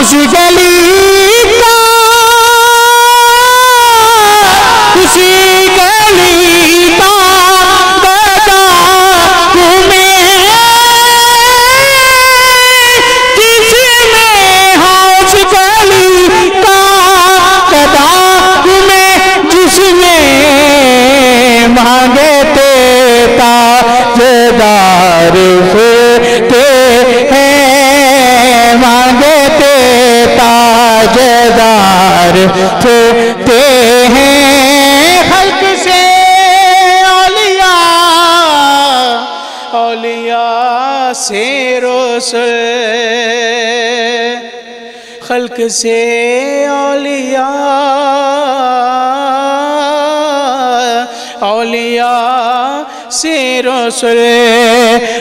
اس گلی کا، اسی گلی کا گدا ہوں میں جس میں، ہاں اس گلی کا گدا ہوں میں جس میں، مانگتے تاجدار پھرتے ہیں، مانگتے تاجدار پھرتے ہیں، خلق سے اولیاء، اولیاء سے رسل، خلق سے اولیاء، اولیاء سے رسل،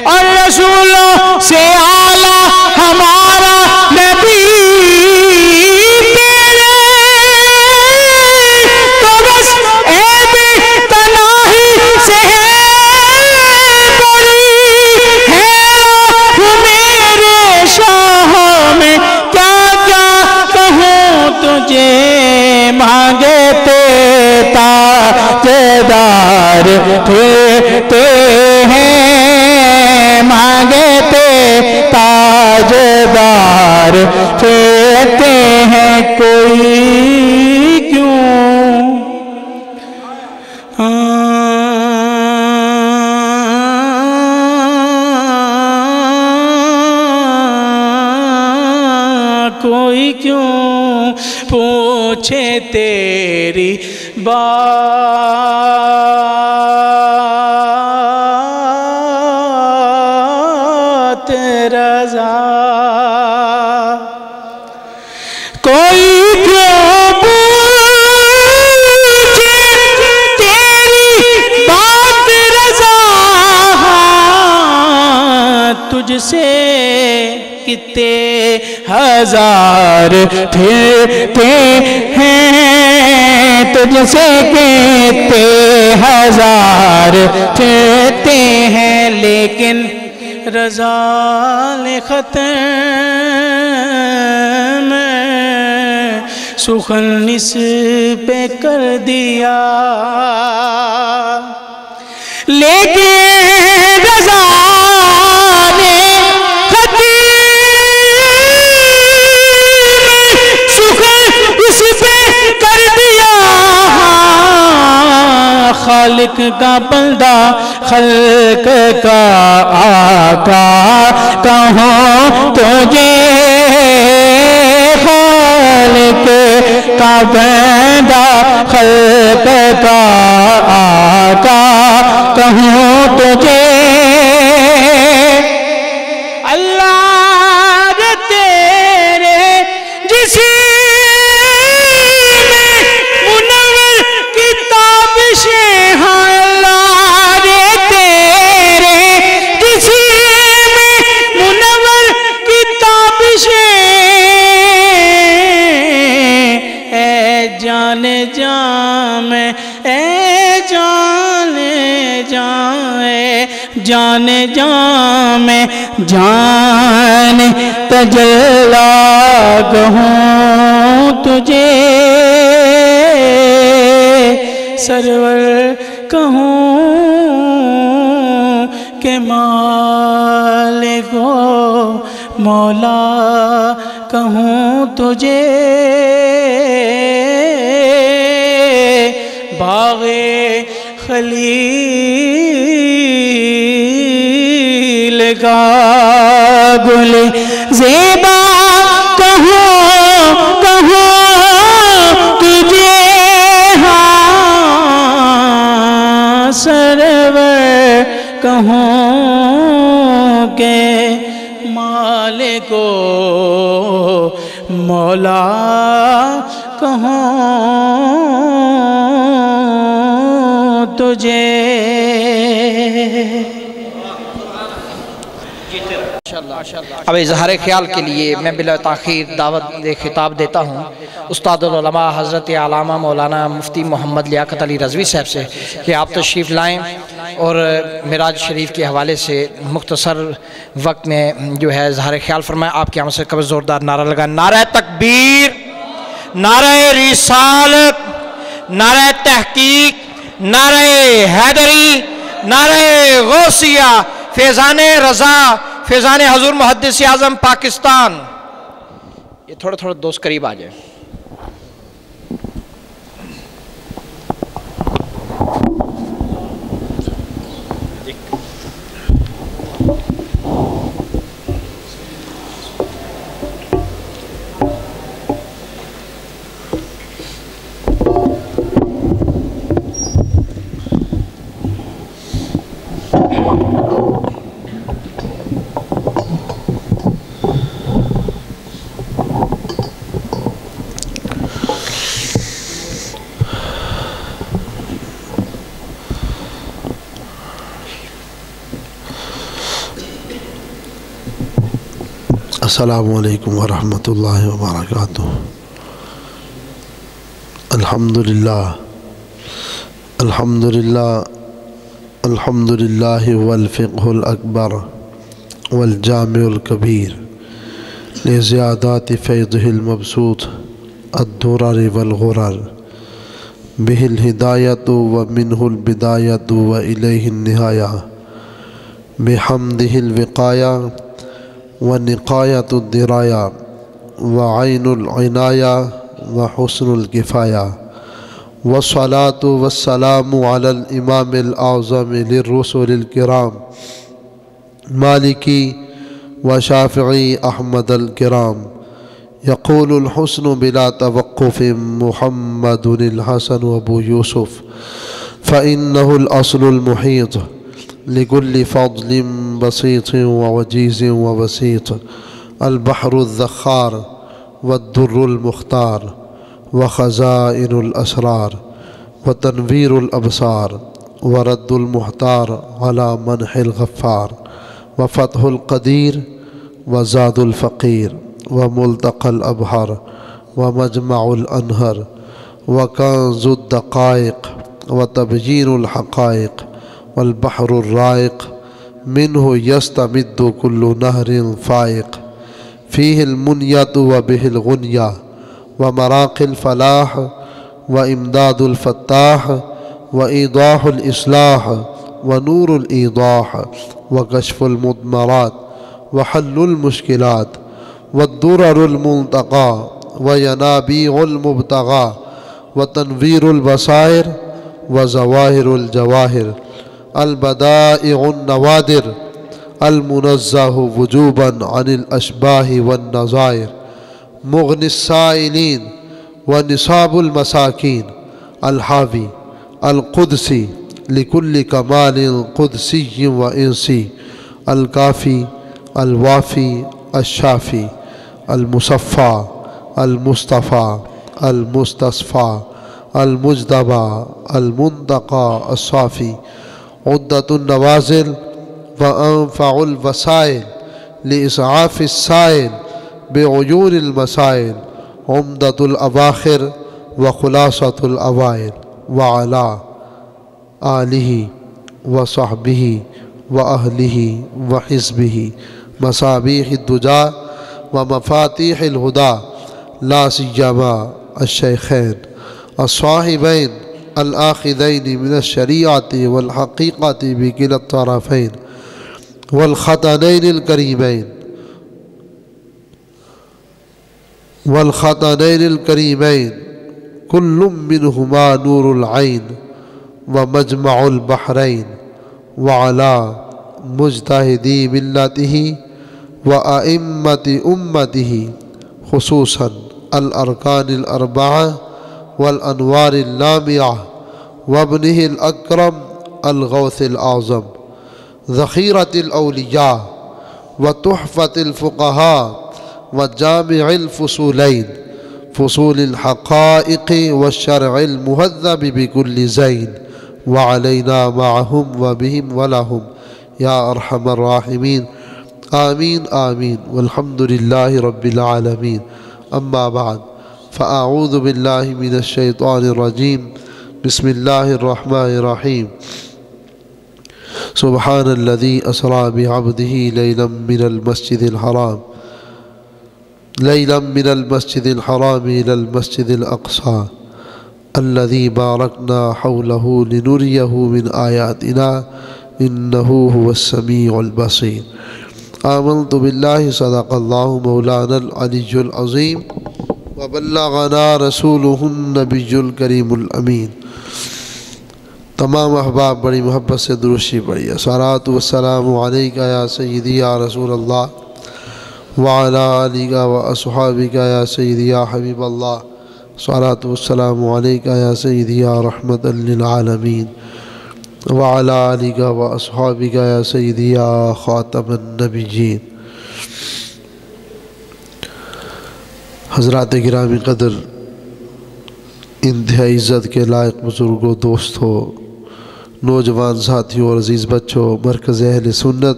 اور رسولوں سے اعلیٰ ہمارا نبی، تیرے تو بس عیب تناہی سے ہے بری، ہے میرے شاہ میں کیا کیا کہوں تجھے، مانگتے تاجدار پھرتے ہیں، مانگتے تاجدار پھرتے ہیں، کوئی کیوں کوئی کیوں پوچھے تیری بات رضا، کوئی کیوں پوچھے تیری بات رضا، تجھ سے کتے ہزار پھرتے ہیں، تجھ سے کتے ہزار پھرتے ہیں، لیکن رضا نے ختم سخن اس پہ کر دیا، لیکن رضا نے ختم سخن اس پہ کر دیا، خالق کا بندہ خلق کا آقا کہوں تجھے، خالق کا بندہ خلق کا آقا کہوں تجھے، اللہ رے تیرے جسم میں منور کی تابشیں ہیں، اللہ رے تیرے جسم میں منور کی تابشیں، اے جان جان میں، اے جان جان جان میں جان تجلا کہوں تجھے، سرور کہوں کہ مالک و مولا کہوں تجھے، باغ خلیل کا گل زیبا کہوں تجھے، ہاں سرور کہوں کہ مالک و مولا کہوں تجھے۔ اب اظہار خیال کے لیے میں بلا تاخیر دعوت خطاب دیتا ہوں استاد العلماء حضرت علامہ مولانا مفتی محمد لیاقت علی رضوی صاحب سے کہ آپ تشریف لائیں اور معراج شریف کے حوالے سے مختصر وقت میں جو ہے اظہار خیال فرمائیں۔ آپ کی آمد سے قبل زوردار نعرہ لگا، نعرہ تکبیر، نعرہ رسالت، نعرہ تحقیق، نعرہ حیدری، نعرہ غوثیہ، فیضان رضا، فیضان حضور محدث اعظم پاکستان۔ یہ تھوڑا دوست قریب آ جائیں۔ السلام علیکم ورحمۃ اللہ وبرکاتہ۔ الحمدللہ الحمدللہ والفقہ الأکبر والجامع الکبیر لزیادات فیضہ المبسوط الدرر والغرر بہ الہدایۃ ومنہ البدایۃ وإلیہ النہایہ بحمدہ الوقایہ ونقایۃ الدرایہ وعین العنایہ وحسن الکفایہ والصلاة والسلام علی الامام الاعظم للرسل الکرام مالکی وشافعی احمد الکرام يقول الحسن بلا توقف محمد الحسن أبو يوسف فإنه الأصل المحيط لكل فضل بسيط ووجيز وبسيط البحر الذخار والدر المختار وخزائن الأسرار وتنوير الأبصار ورد المحتار على منح الغفار وفتح القدير وزاد الفقير وملتقى الأبحر ومجمع الأنهر وكنز الدقائق وتبيين الحقائق والبحر الرائق منه يستمد كل نهر فائق فيه المنية وبه الغنية ومراقي الفلاح وإمداد الفتاح وإيضاح الإصلاح ونور الإيضاح وكشف المضمرات وحل المشكلات والدرر الملتقى وينابيع المبتغى وتنوير البصائر وزواهر الجواهر البدائع النوادر المنزه وجوبا عن الأشباه والنظائر مغني السائلين ونصاب المساكين الحاوي القدسي لكل كمال قدسي وإنسي الكافي الوافي الشافي المصفى المصطفى المستصفى المجتبى المنتقى الصافي عدة النوازل وأنفع الوسائل لإسعاف السائل بعيون المسائل عمدة الأواخر وخلاصة الأوائل وعلى آله وصحبه وأهله وحزبه مصابيح الدجى ومفاتيح الهدى لا سيما الشيخين الصاحبين الآخذين من الشريعة والحقيقة بكلا الطرفين والختنين الكريمين كل منهما نور العين ومجمع البحرين وعلى مجتهدي ملته وأئمة أمته خصوصا الأركان الأربعة والأنوار اللامعة وابنه الأكرم الغوث الأعظم ذخيرة الأولياء وتحفة الفقهاء وجامع الفصولين فصول الحقائق والشرع المهذب بكل زين وعلينا معهم وبهم ولهم يا أرحم الراحمين آمين آمين والحمد لله رب العالمين أما بعد فأعوذ بالله من الشيطان الرجيم بسم الله الرحمن الرحيم سبحان الذي أسرى بعبده ليلا من المسجد الحرام إلى المسجد الأقصى الذي باركنا حوله لنريه من آياتنا إنه هو السميع البصير آمنت بالله صدق الله مولانا العلي العظيم وبلغنا رسوله النبي الكريم الأمين تمام احباب بڑی محبت سے درشی پڑھی الصلاۃ والسلام علیک یا سیدی یا رسول اللہ وعلی آلک و اصحابک یا سیدی یا حبیب اللہ الصلاۃ والسلام علیک یا سیدی یا رحمت للعالمین وعلی آلک و اصحابک یا سیدی یا خاتم النبیین حضرات گرامی قدر انتہائی عزت کے لائق بزرگوں دوستوں نوجوان ساتھیوں اور عزیز بچوں مرکز اہل سنت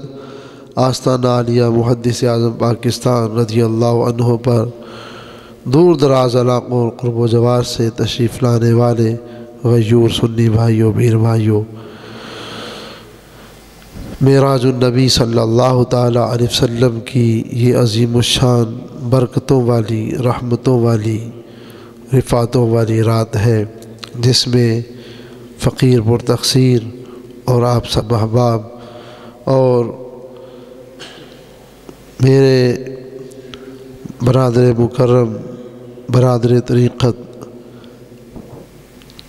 آستانہ عالیہ محدث اعظم پاکستان رضی اللہ عنہ پر دور دراز علاقوں اور قرب و جوار سے تشریف لانے والے غیور سنی بھائیوں پیر بھائیوں معراج النبی صلی اللہ تعالی علیہ وسلم کی یہ عظیم الشان برکتوں والی رحمتوں والی رفعتوں والی رات ہے جس میں فقیر پر تقصیر اور آپ سب احباب اور میرے برادر مکرم برادر طریقت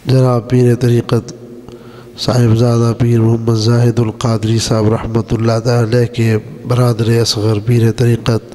جناب پیر طریقت صاحبزادہ پیر محمد زاہد القادری صاحب رحمۃ اللہ تعالی کے برادر اصغر پیر طریقت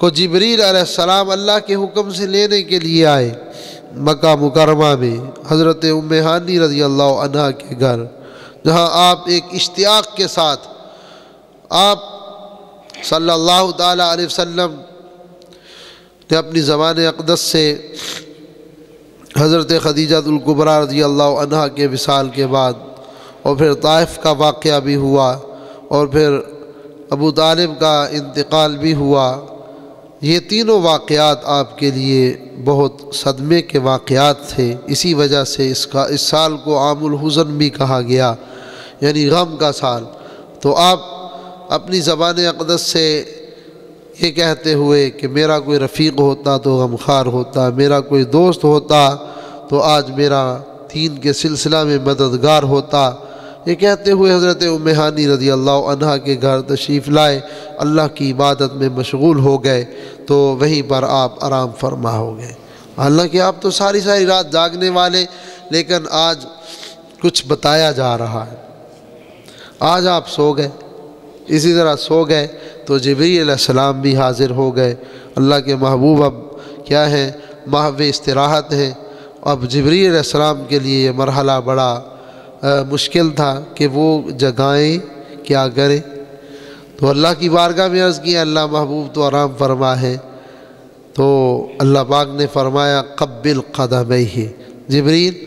کو جبریل علیہ السلام اللہ کے حکم سے لینے کے لیے آئے مکہ مکرمہ میں حضرت ام ہانی رضی اللہ عنہ کے گھر، جہاں آپ ایک اشتیاق کے ساتھ آپ صلی اللہ تعالیٰ علیہ وسلم نے اپنی زبان اقدس سے حضرت خدیجہ الکبریٰ رضی اللہ عنہ کے وصال کے بعد، اور پھر طائف کا واقعہ بھی ہوا، اور پھر ابو طالب کا انتقال بھی ہوا۔ یہ تینوں واقعات آپ کے لیے بہت صدمے کے واقعات تھے، اسی وجہ سے اس سال کو عام الحزن بھی کہا گیا، یعنی غم کا سال۔ تو آپ اپنی زبان اقدس سے یہ کہتے ہوئے کہ میرا کوئی رفیق ہوتا تو غمخوار ہوتا، میرا کوئی دوست ہوتا تو آج میرا دین کے سلسلہ میں مددگار ہوتا، یہ کہتے ہوئے حضرت ام ہانی رضی اللہ عنہ کے گھر تشریف لائے، اللہ کی عبادت میں مشغول ہو گئے، تو وہیں پر آپ آرام فرما ہو گئے۔ حالانکہ آپ تو ساری رات جاگنے والے، لیکن آج کچھ بتایا جا رہا ہے۔ آج آپ سو گئے، اسی طرح سو گئے تو جبریل علیہ السلام بھی حاضر ہو گئے۔ اللہ کے محبوب اب کیا ہیں، محو استراحت ہیں۔ اب جبریل علیہ السلام کے لیے یہ مرحلہ بڑا مشکل تھا کہ وہ جگائیں، کیا کریں۔ تو اللہ کی بارگاہ میں عرض کیا، اللہ محبوب تو آرام فرما ہے، تو اللہ پاک نے فرمایا قبل قدمیہ، جبریل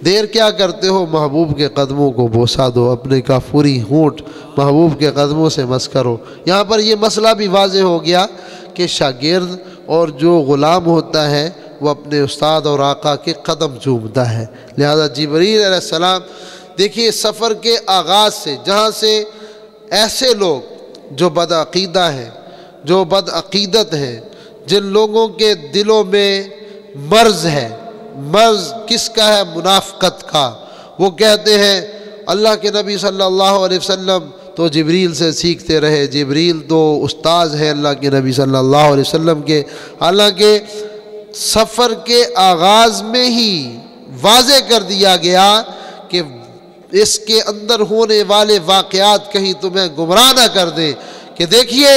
دیر کیا کرتے ہو، محبوب کے قدموں کو بوسا دو، اپنے کافوری ہونٹ محبوب کے قدموں سے مس کرو۔ یہاں پر یہ مسئلہ بھی واضح ہو گیا کہ شاگرد اور جو غلام ہوتا ہے وہ اپنے استاد اور آقا کے قدم چومتا ہے، لہذا جبریل علیہ السلام دیکھیے سفر کے آغاز سے، جہاں سے ایسے لوگ جو بدعقیدہ ہیں، جو بدعقیدت ہیں، جن لوگوں کے دلوں میں مرض ہے، مرض کس کا ہے، منافقت کا، وہ کہتے ہیں اللہ کے نبی صلی اللہ علیہ وسلم تو جبریل سے سیکھتے رہے، جبریل تو استاذ ہے اللہ کے نبی صلی اللہ علیہ وسلم کے۔ حالانکہ سفر کے آغاز میں ہی واضح کر دیا گیا کہ اس کے اندر ہونے والے واقعات کہیں تمہیں گمراہ نہ کر دیں، کہ دیکھیے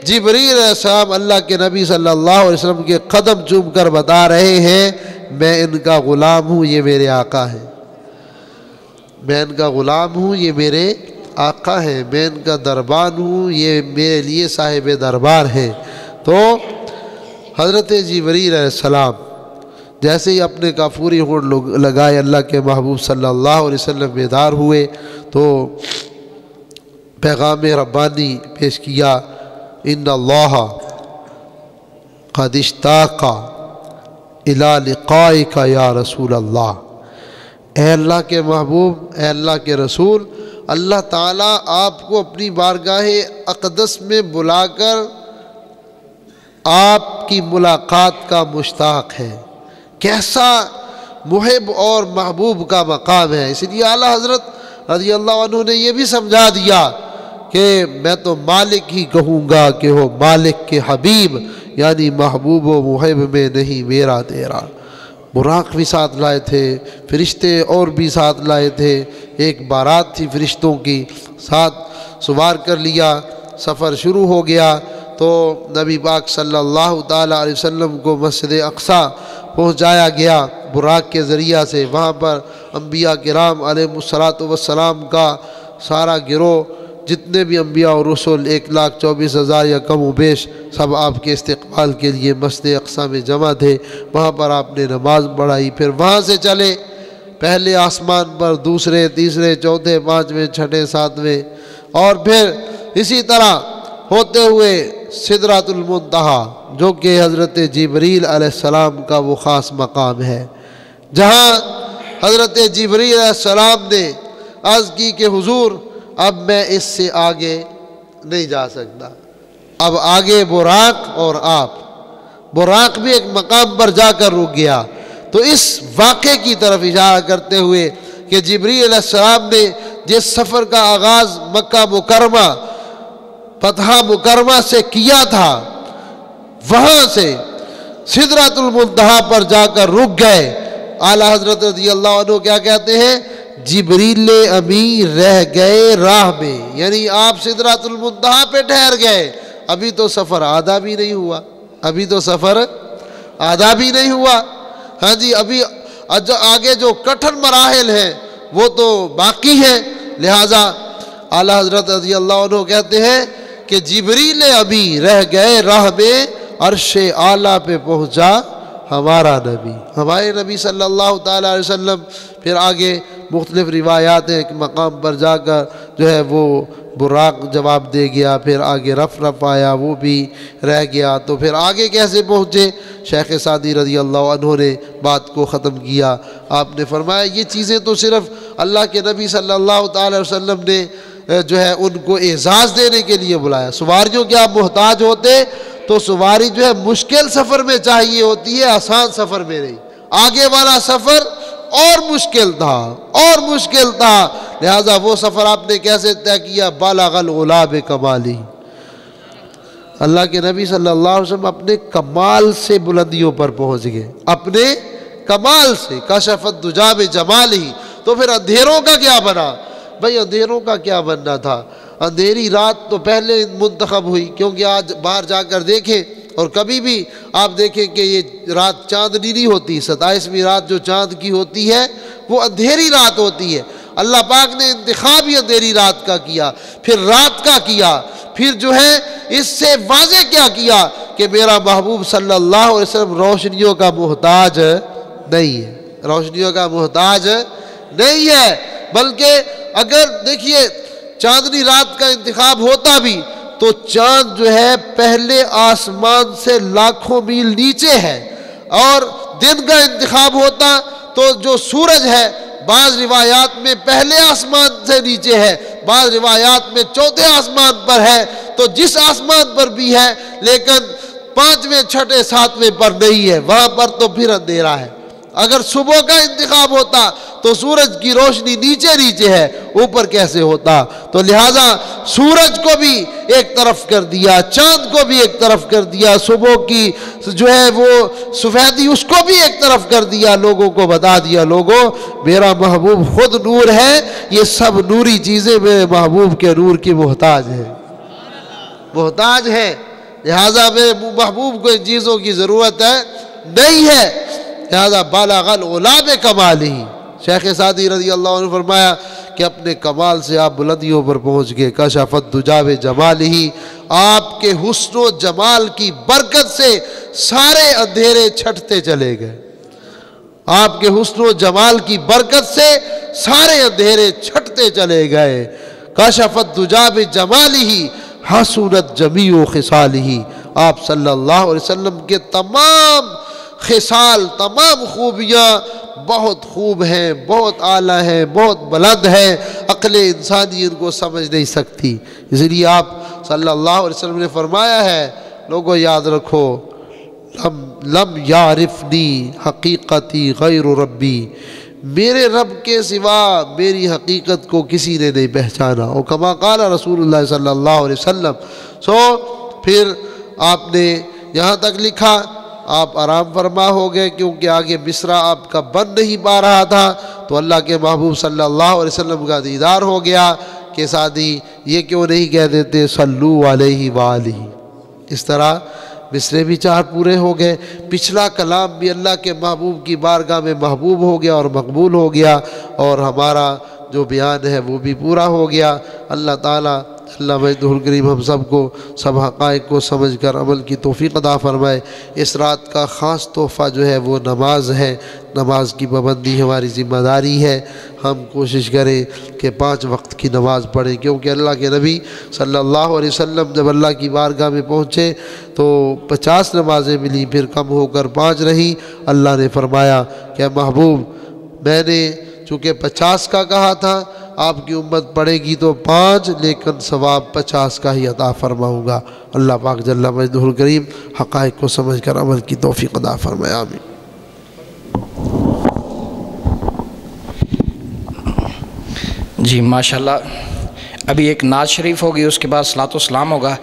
جبریل علیہ السلام اللہ کے نبی صلی اللہ علیہ وسلم کے قدم چوم کر بتا رہے ہیں میں ان کا غلام ہوں، یہ میرے آقا ہیں، میں ان کا غلام ہوں، یہ میرے آقا ہیں، میں ان کا دربان ہوں، یہ میرے لیے صاحب دربار ہیں۔ تو حضرت جبریل علیہ السلام جیسے ہی اپنے کافوری ہونٹ لگائے اللہ کے محبوب صلی اللہ علیہ وسلم بیدار ہوئے تو پیغام ربانی پیش کیا، ان اللہ قد اشتاق الی لقائک یا رسول اللہ، اے اللہ کے محبوب، اے اللہ کے رسول، اللہ تعالیٰ آپ کو اپنی بارگاہ اقدس میں بلا کر آپ کی ملاقات کا مشتاق ہے۔ کیسا محب اور محبوب کا مقام ہے، اس لیے اعلیٰ حضرت رضی اللہ عنہ نے یہ بھی سمجھا دیا کہ میں تو مالک ہی کہوں گا کہ ہو مالک کے حبیب، یعنی محبوب و محب میں نہیں میرا تیرا۔ براق بھی ساتھ لائے تھے، فرشتے اور بھی ساتھ لائے تھے، ایک بارات تھی فرشتوں کی، ساتھ سوار کر لیا، سفر شروع ہو گیا تو نبی پاک صلی اللہ تعالیٰ علیہ وسلم کو مسجد اقصیٰ پہنچایا گیا براق کے ذریعہ سے۔ وہاں پر انبیاء کرام علیہ السلام کا سارا گروہ، جتنے بھی انبیاء اور رسول 1,24,000 یا کم و بیش، سب آپ کے استقبال کے لیے مسجد اقصیٰ میں جمع تھے۔ وہاں پر آپ نے نماز پڑھائی، پھر وہاں سے چلے پہلے آسمان پر، دوسرے، تیسرے، چوتھے، پانچویں، چھٹے، ساتویں، اور پھر اسی طرح ہوتے ہوئے سدرۃ المنتہا، جو کہ حضرت جبریل علیہ السلام کا وہ خاص مقام ہے، جہاں حضرت جبریل علیہ السلام نے عرض کی کہ حضور اب میں اس سے آگے نہیں جا سکتا، اب آگے براق اور آپ۔ براق بھی ایک مقام پر جا کر رک گیا۔ تو اس واقعے کی طرف اشارہ کرتے ہوئے کہ جبریل علیہ السلام نے جس سفر کا آغاز مکہ مکرمہ، فتح مکرمہ سے کیا تھا، وہاں سے سدرۃ المنتہا پر جا کر رک گئے۔ اعلیٰ حضرت رضی اللہ عنہ کیا کہتے ہیں، جبریل امین رہ گئے راہ میں، یعنی آپ سدرۃ المنتہا پہ ٹھہر گئے، ابھی تو سفر آدھا بھی نہیں ہوا، ابھی تو سفر آدھا بھی نہیں ہوا۔ ہاں جی، ابھی آگے جو کٹھن مراحل ہیں وہ تو باقی ہیں۔ لہٰذا اعلیٰ حضرت رضی اللہ عنہ کہتے ہیں کہ جبریل ابھی رہ گئے راہ میں، عرش اعلیٰ پہ پہنچا ہمارا نبی، ہمارے نبی صلی اللہ تعالیٰ علیہ وسلم۔ پھر آگے مختلف روایات ہیں کہ مقام پر جا کر جو ہے وہ براق جواب دے گیا، پھر آگے رف آیا، وہ بھی رہ گیا، تو پھر آگے کیسے پہنچے؟ شیخ سعدی رضی اللہ عنہ نے بات کو ختم کیا۔ آپ نے فرمایا یہ چیزیں تو صرف اللہ کے نبی صلی اللہ تعالیٰ علیہ وسلم نے جو ہے ان کو اعزاز دینے کے لیے بلایا۔ سواریوں کے آپ محتاج ہوتے تو سواری جو ہے مشکل سفر میں چاہیے ہوتی ہے، آسان سفر میں نہیں۔ آگے والا سفر اور مشکل تھا اور مشکل تھا، لہٰذا وہ سفر آپ نے کیسے طے کیا؟ بالغ العلا بکمالی، اللہ کے نبی صلی اللہ علیہ وسلم اپنے کمال سے بلندیوں پر پہنچ گئے، اپنے کمال سے۔ کشف الدجی بجمالہ، تو پھر اندھیروں کا کیا بنا؟ بھئی اندھیروں کا کیا بننا تھا؟ اندھیری رات تو پہلے منتخب ہوئی، کیونکہ آج باہر جا کر دیکھیں اور کبھی بھی آپ دیکھیں کہ یہ رات چاندنی نہیں ہوتی، 27ویں رات جو چاند کی ہوتی ہے وہ اندھیری رات ہوتی ہے۔ اللہ پاک نے انتخاب ہی اندھیری رات کا کیا، پھر رات کا کیا، پھر جو ہے اس سے واضح کیا کیا کہ میرا محبوب صلی اللہ علیہ وسلم روشنیوں کا محتاج نہیں ہے، روشنیوں کا محتاج نہیں ہے، بلکہ اگر دیکھیے چاندنی رات کا انتخاب ہوتا بھی تو چاند جو ہے پہلے آسمان سے لاکھوں میل نیچے ہے، اور دن کا انتخاب ہوتا تو جو سورج ہے بعض روایات میں پہلے آسمان سے نیچے ہے، بعض روایات میں چوتھے آسمان پر ہے، تو جس آسمان پر بھی ہے لیکن 5ویں 6ٹھے 7ویں پر نہیں ہے، وہاں پر تو پھر اندھیرا ہے۔ اگر صبح کا انتخاب ہوتا تو سورج کی روشنی نیچے نیچے ہے، اوپر کیسے ہوتا؟ تو لہٰذا سورج کو بھی ایک طرف کر دیا، چاند کو بھی ایک طرف کر دیا، صبح کی جو ہے وہ سفیدی اس کو بھی ایک طرف کر دیا، لوگوں کو بتا دیا لوگوں میرا محبوب خود نور ہے، یہ سب نوری چیزیں میرے محبوب کے نور کی محتاج ہیں، محتاج ہے، لہٰذا میرے محبوب کو ان چیزوں کی ضرورت ہے نہیں ہے، لہٰذا بالغ العلا بکمالہ۔ شیخ سعدی رضی اللہ عنہ فرمایا کہ اپنے کمال سے آپ بلندیوں پر پہنچ گئے۔ کشف الدجی بجمالہ، آپ کے حسن و جمال کی برکت سے سارے اندھیرے چھٹتے چلے گئے، آپ کے حسن و جمال کی برکت سے سارے اندھیرے چھٹتے چلے گئے۔ کشف الدجی بجمالہ حسنت جمیع خصالہ، آپ صلی اللہ علیہ وسلم کے تمام خصال، تمام خوبیاں بہت خوب ہیں، بہت اعلیٰ ہیں، بہت بلند ہیں، عقل انسانی ان کو سمجھ نہیں سکتی۔ اس لیے آپ صلی اللہ علیہ وسلم نے فرمایا ہے، لوگوں یاد رکھو، لم یعرفنی حقیقتی غیر ربی، میرے رب کے سوا میری حقیقت کو کسی نے نہیں پہچانا، اور کما قال رسول اللہ صلی اللہ علیہ وسلم۔ پھر آپ نے یہاں تک لکھا، آپ آرام فرما ہو گئے کیونکہ آگے مصرع آپ کا بن نہیں پا رہا تھا، تو اللہ کے محبوب صلی اللہ علیہ وسلم کا دیدار ہو گیا کہ سعدی یہ کیوں نہیں کہہ دیتے صلو علیہ وآلہ۔ اس طرح مصرے بھی 4 پورے ہو گئے، پچھلا کلام بھی اللہ کے محبوب کی بارگاہ میں محبوب ہو گیا اور مقبول ہو گیا، اور ہمارا جو بیان ہے وہ بھی پورا ہو گیا۔ اللہ تعالیٰ اللہ مجدہ الکریم ہم سب کو سب حقائق کو سمجھ کر عمل کی توفیق عطا فرمائے۔ اس رات کا خاص تحفہ جو ہے وہ نماز ہے، نماز کی پابندی ہماری ذمہ داری ہے، ہم کوشش کریں کہ 5 وقت کی نماز پڑھیں، کیونکہ اللہ کے نبی صلی اللہ علیہ وسلم جب اللہ کی بارگاہ میں پہنچے تو 50 نمازیں ملی، پھر کم ہو کر 5 رہی۔ اللہ نے فرمایا کہ محبوب میں نے چونکہ 50 کا کہا تھا، آپ کی امت پڑھے گی تو 5، لیکن ثواب 50 کا ہی عطا فرماؤں گا۔ اللہ پاک جل مجدہ الکریم حقائق کو سمجھ کر عمل کی توفیق عطا فرمائے، آمین۔ جی ماشاءاللہ، ابھی ایک نعت شریف ہوگی، اس کے بعد صلاۃ و سلام ہوگا،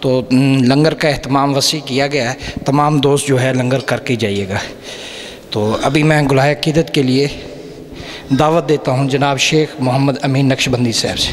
تو لنگر کا اہتمام وسیع کیا گیا ہے، تمام دوست جو ہے لنگر کر کے جائیے گا۔ تو ابھی میں گلہائے عقیدت کے لیے دعوت دیتا ہوں جناب شیخ محمد امین نقشبندی صاحب سے۔